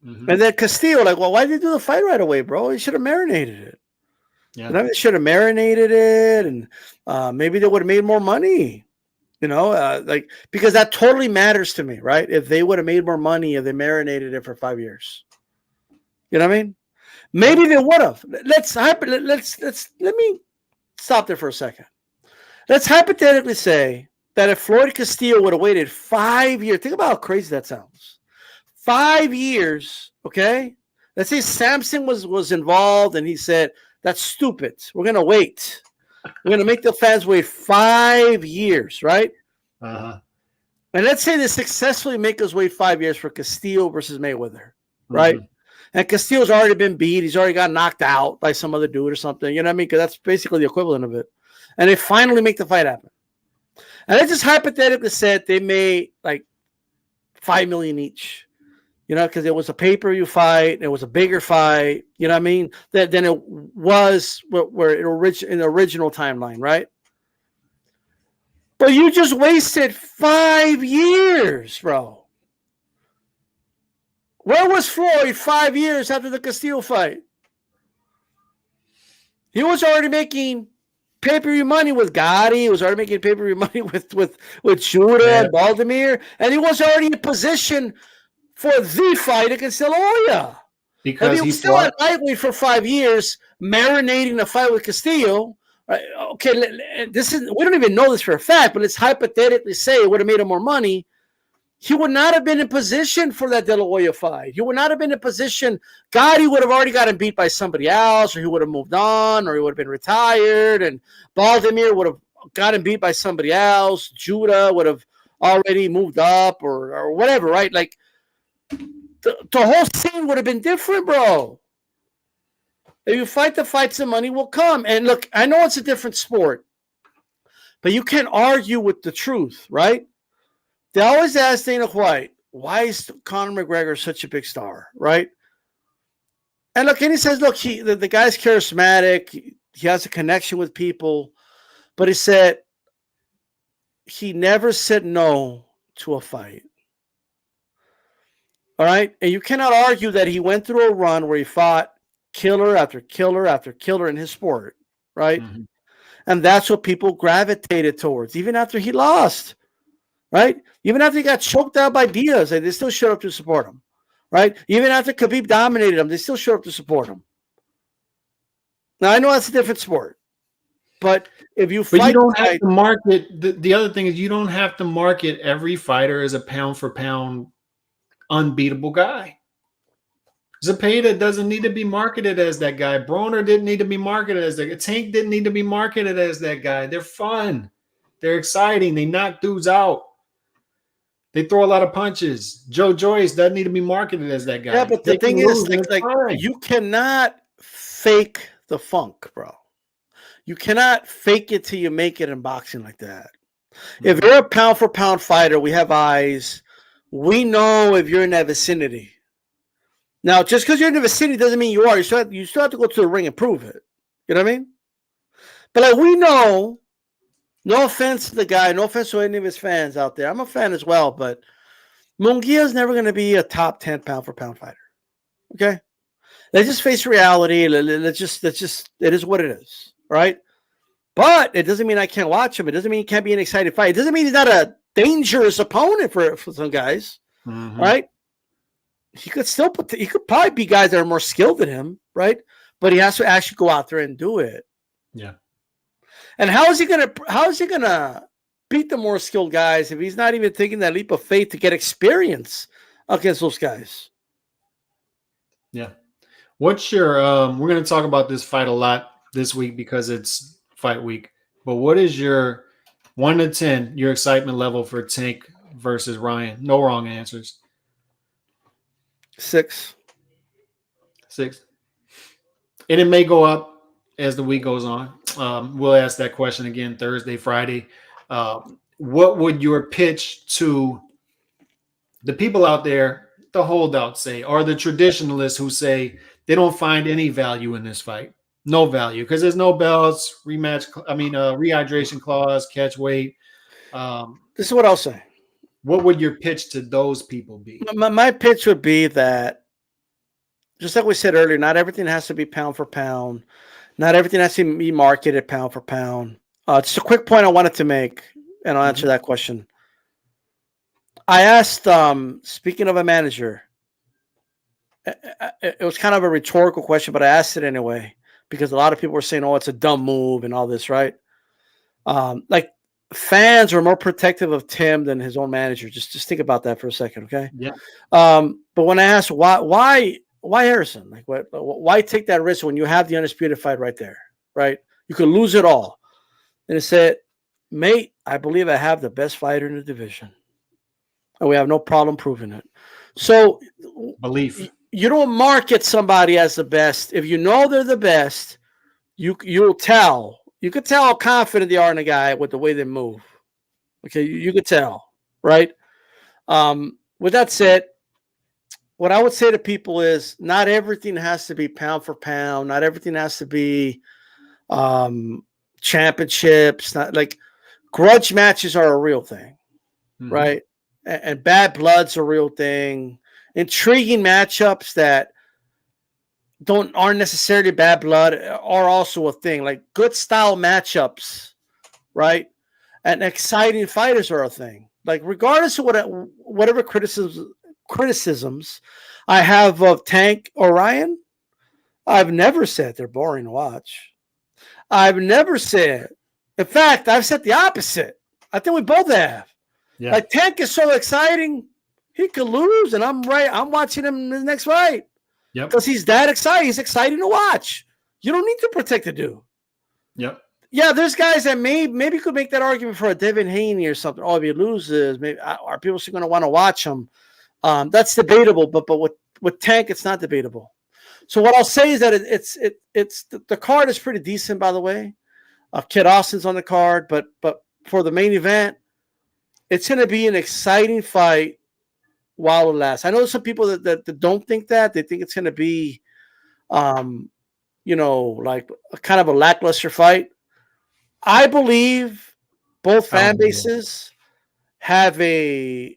Mm-hmm. And then Castillo, like, well, why did they do the fight right away, bro? He should have marinated it. Yeah. You know, they should have marinated it, and maybe they would have made more money. You know, like, because that totally matters to me, right? If they would have made more money if they marinated it for 5 years. You know what I mean? Maybe they would have. Let me stop there for a second. Let's hypothetically say that if Floyd Castillo would have waited 5 years, think about how crazy that sounds. 5 years, okay? Let's say Samson was involved and he said, that's stupid. We're going to wait. We're going to make the fans wait 5 years, right? Uh-huh. And let's say they successfully make us wait 5 years for Castillo versus Mayweather, right? Mm-hmm. And Castillo's already been beat. He's already got knocked out by some other dude or something. You know what I mean? Because that's basically the equivalent of it. And they finally make the fight happen. And I just hypothetically said they made like $5 million each, you know, because it was a pay-per-view fight. It was a bigger fight, you know what I mean, than it was where in the original timeline, right? But you just wasted 5 years, bro. Where was Floyd 5 years after the Castillo fight? He was already making pay-per-view money with Gotti. He was already making pay-per-view money with Judah and Baldomir, and he was already in position for the fight against De La Hoya. Because he was still at lightweight for 5 years, marinating the fight with Castillo. Right? Okay, we don't even know this for a fact, but let's hypothetically say it would have made him more money. He would not have been in position for that De La Hoya fight. He would not have been in position. Gotti would have already gotten beat by somebody else, or he would have moved on, or he would have been retired, and Baldomir would have gotten beat by somebody else. Judah would have already moved up, or whatever, right? Like, the whole scene would have been different, bro. If you fight the fights, the money will come. And look, I know it's a different sport, but you can't argue with the truth, right? They always ask Dana White, why is Conor McGregor such a big star, right? And look, and he says, look, the guy's charismatic. He has a connection with people. But he said he never said no to a fight. All right? And you cannot argue that he went through a run where he fought killer after killer after killer in his sport, right? Mm-hmm. And that's what people gravitated towards, even after he lost. Right? Even after he got choked out by Diaz, they still showed up to support him. Right? Even after Khabib dominated him, they still showed up to support him. Now, I know that's a different sport. But if you fight... But you don't have to market... The other thing is you don't have to market every fighter as a pound-for-pound unbeatable guy. Zepeda doesn't need to be marketed as that guy. Broner didn't need to be marketed as that guy. Tank didn't need to be marketed as that guy. They're fun. They're exciting. They knock dudes out. They throw a lot of punches. Joe Joyce doesn't need to be marketed as that guy. Yeah, but the thing is, like you cannot fake the funk, bro. You cannot fake it till you make it in boxing like that. Mm-hmm. If you're a pound-for-pound fighter, we have eyes. We know if you're in that vicinity. Now, just because you're in the vicinity doesn't mean you are. You still have to go to the ring and prove it. You know what I mean? But like we know, no offense to the guy, no offense to any of his fans out there. I'm a fan as well, but Munguia's never going to be a top 10 pound-for-pound fighter. Okay? Let's just face reality. Let's just it is what it is, right? But it doesn't mean I can't watch him. It doesn't mean he can't be an exciting fight. It doesn't mean he's not a dangerous opponent for some guys, right? He could still he could probably be guys that are more skilled than him, right? But he has to actually go out there and do it. Yeah. And how is he gonna beat the more skilled guys if he's not even taking that leap of faith to get experience against those guys? Yeah. What's your we're going to talk about this fight a lot this week because it's fight week. But what is your 1 to 10, your excitement level for Tank versus Ryan? No wrong answers. 6. 6. And it may go up as the week goes on. We'll ask that question again Thursday, Friday. What would your pitch to the people out there, the holdouts say, or the traditionalists who say they don't find any value in this fight? No value because there's no belts, rehydration clause, catch weight. This is what I'll say. What would your pitch to those people be? My pitch would be that, just like we said earlier, not everything has to be pound for pound. Not everything has to be marketed pound for pound. Just a quick point I wanted to make, and I'll answer that question. I asked, speaking of a manager, it was kind of a rhetorical question, but I asked it anyway, because a lot of people were saying, oh, it's a dumb move and all this, right? Like, fans are more protective of Tim than his own manager. Just think about that for a second, okay? Yeah. But when I asked why Harrison? Like, why take that risk when you have the undisputed fight right there, right? You could lose it all. And it said, mate, I believe I have the best fighter in the division. And we have no problem proving it. So belief. You don't market somebody as the best. If you know they're the best, you'll tell. You could tell how confident they are in a guy with the way they move. Okay, you could tell, right? With that said, what I would say to people is not everything has to be pound for pound. Not everything has to be championships. Not like grudge matches are a real thing, right? And bad blood's a real thing. Intriguing matchups that aren't necessarily bad blood are also a thing. Like good style matchups, right? And exciting fighters are a thing. Like regardless of whatever criticisms I have of Tank or Ryan, I've never said they're boring to watch. I've never said. In fact, I've said the opposite. I think we both have. Yeah. Like Tank is so exciting, he could lose, and I'm right. I'm watching him in the next fight. Yep. Because he's that exciting. He's exciting to watch. You don't need to protect the dude. Yep. Yeah, there's guys that maybe could make that argument for a Devin Haney or something. Oh, if he loses, maybe are people still going to want to watch him? That's debatable, but with Tank, it's not debatable. So what I'll say is that it's the card is pretty decent, by the way. Kid Austin's on the card, but for the main event, it's going to be an exciting fight while it lasts. I know some people that don't think that. They think it's going to be, like a kind of a lackluster fight. I believe both fan bases have a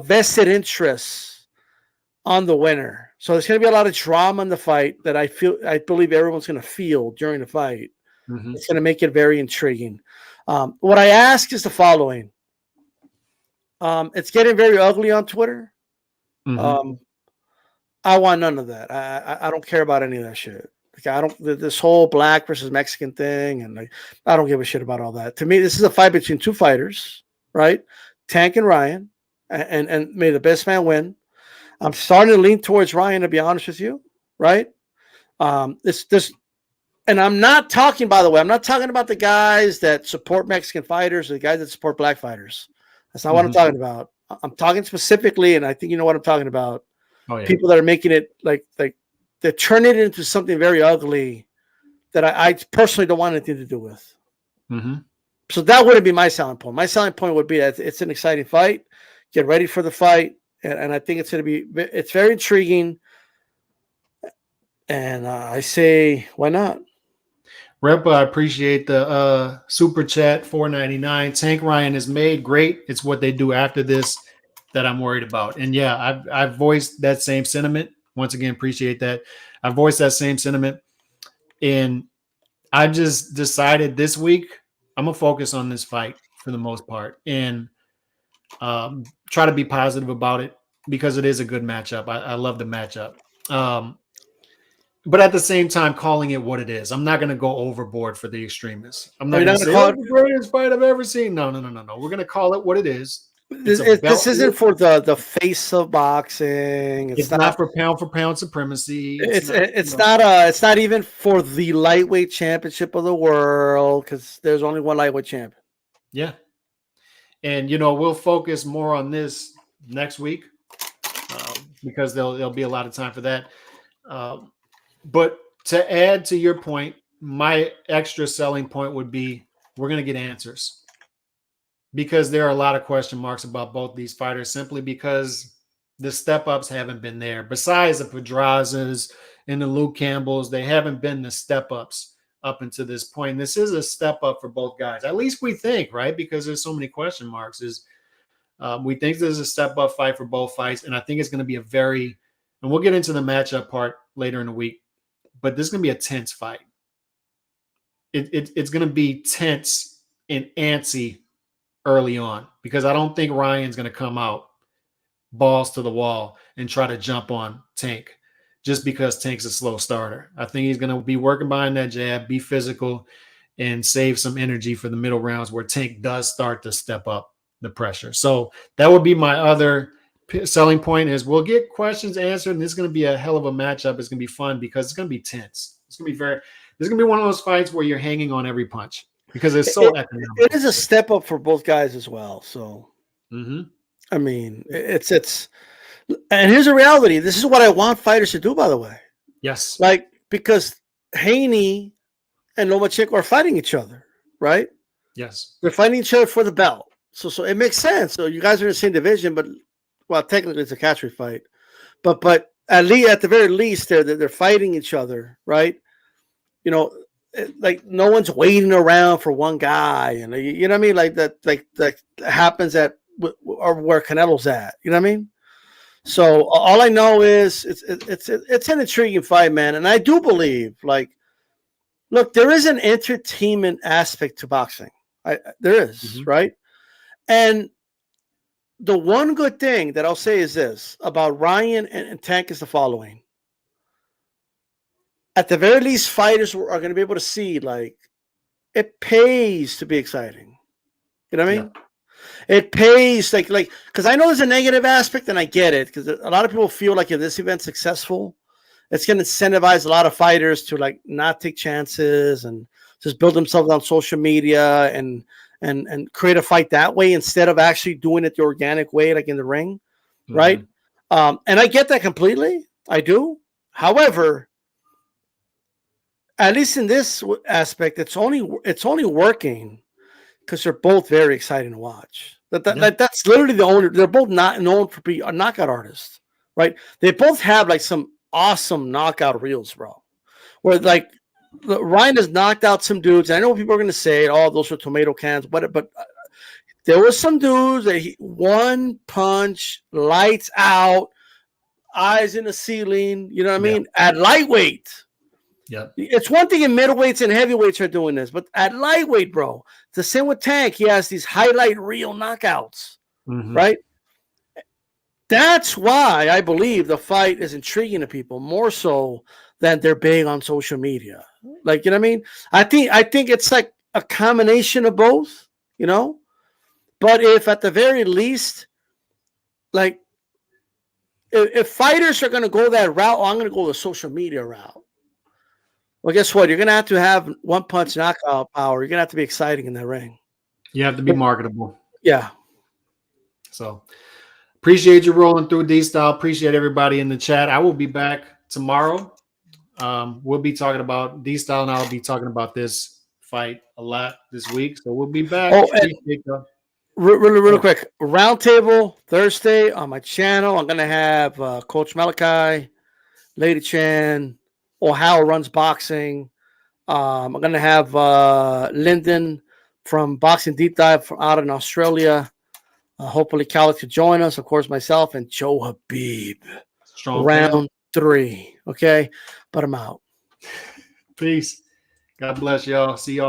vested interest on the winner. So there's going to be a lot of drama in the fight that I believe everyone's going to feel during the fight. It's going to make it very intriguing. What I ask is the following. It's getting very ugly on Twitter. I want none of that. I don't care about any of that shit. Like this whole black versus Mexican thing, and I don't give a shit about all that. To me, this is a fight between two fighters, right? Tank and Ryan, and may the best man win. I'm starting to lean towards Ryan, to be honest with you, right? And I'm not talking, by the way, I'm not talking about the guys that support Mexican fighters or the guys that support black fighters. That's not what I'm talking about. I'm talking specifically, and I think you know what I'm talking about. Oh, yeah. People that are making it like they're turning it into something very ugly that I personally don't want anything to do with. So that wouldn't be my selling point. My selling point would be that it's an exciting fight. Get ready for the fight, and I think it's going to be very intriguing. And I say, why not? Repa, I appreciate the super chat, $4.99. Tank Ryan is made great. It's what they do after this that I'm worried about. And yeah, I've voiced that same sentiment once again, appreciate that. I voiced that same sentiment. And I just decided this week I'm going to focus on this fight for the most part and try to be positive about it because it is a good matchup. I love the matchup. But at the same time, calling it what it is. I'm not going to go overboard for the extremists. I'm not going to say it's the greatest fight I've ever seen. No. We're going to call it what it is. This isn't for the face of boxing. It's not for pound supremacy. It's not even for the lightweight championship of the world because there's only one lightweight champion. Yeah. And, we'll focus more on this next week because there'll be a lot of time for that. But to add to your point, my extra selling point would be we're going to get answers because there are a lot of question marks about both these fighters simply because the step-ups haven't been there. Besides the Pedrazas and the Luke Campbells, they haven't been the step-ups up until this point. And this is a step-up for both guys. At least we think, right? Because there's so many question marks. We think this is a step-up fight for both fights, and I think it's going to be and we'll get into the matchup part later in the week, but this is going to be a tense fight. It's going to be tense and antsy early on because I don't think Ryan's going to come out balls to the wall and try to jump on Tank just because Tank's a slow starter. I think he's going to be working behind that jab, be physical, and save some energy for the middle rounds where Tank does start to step up the pressure. So that would be my other selling point is we'll get questions answered, and this is going to be a hell of a matchup. It's going to be fun because it's going to be tense. This is going to be one of those fights where you're hanging on every punch because it's so economical. It is a step up for both guys as well. So, I mean, it's and here's a reality. This is what I want fighters to do, by the way. Yes. Because Haney and Lomachenko are fighting each other, right? Yes. They're fighting each other for the belt. So it makes sense. So you guys are in the same division, but well, technically it's a catchweight fight. But at the very least, they're fighting each other, right? Like no one's waiting around for one guy, and you know what I mean? Like that happens where Canelo's at. You know what I mean? So all I know is it's an intriguing fight, man. And I do believe, look, there is an entertainment aspect to boxing. There is, right? And the one good thing that I'll say is this about Ryan and Tank is the following. At the very least, fighters are going to be able to see, it pays to be exciting. You know what I mean? Yeah. It pays, because I know there's a negative aspect, and I get it, because a lot of people feel like if this event's successful, it's going to incentivize a lot of fighters to, not take chances and just build themselves on social media and create a fight that way instead of actually doing it the organic way, like in the ring, right? And I get that completely. I do. However, at least in this aspect, it's only working because they're both very exciting to watch. That's literally the only. They're both not known for being knockout artists, right? They both have some awesome knockout reels, bro. Where Ryan has knocked out some dudes. I know people are going to say, "Oh, those are tomato cans," but there were some dudes that one punch, lights out, eyes in the ceiling. You know what I mean? At lightweight. Yeah, it's one thing in middleweights and heavyweights are doing this, but at lightweight, bro, it's the same with Tank. He has these highlight reel knockouts, right? That's why I believe the fight is intriguing to people more so than they're big on social media. You know what I mean? I think it's like a combination of both, But if at the very least, if fighters are going to go that route, I'm going to go the social media route. Well, guess what? You're going to have one-punch knockout power. You're going to have to be exciting in that ring. You have to be marketable. Yeah. So, appreciate you rolling through D-Style. Appreciate everybody in the chat. I will be back tomorrow. We'll be talking about D-Style, and I'll be talking about this fight a lot this week. So, we'll be back. Oh, really quick. Roundtable Thursday on my channel. I'm going to have Coach Malachi, Lady Chan, How Runs Boxing. I'm going to have Lyndon from Boxing Deep Dive from out in Australia. Hopefully, Khaled could join us. Of course, myself and Joe Habib. Strong 3. Okay, but I'm out. Peace. God bless y'all. See y'all tomorrow.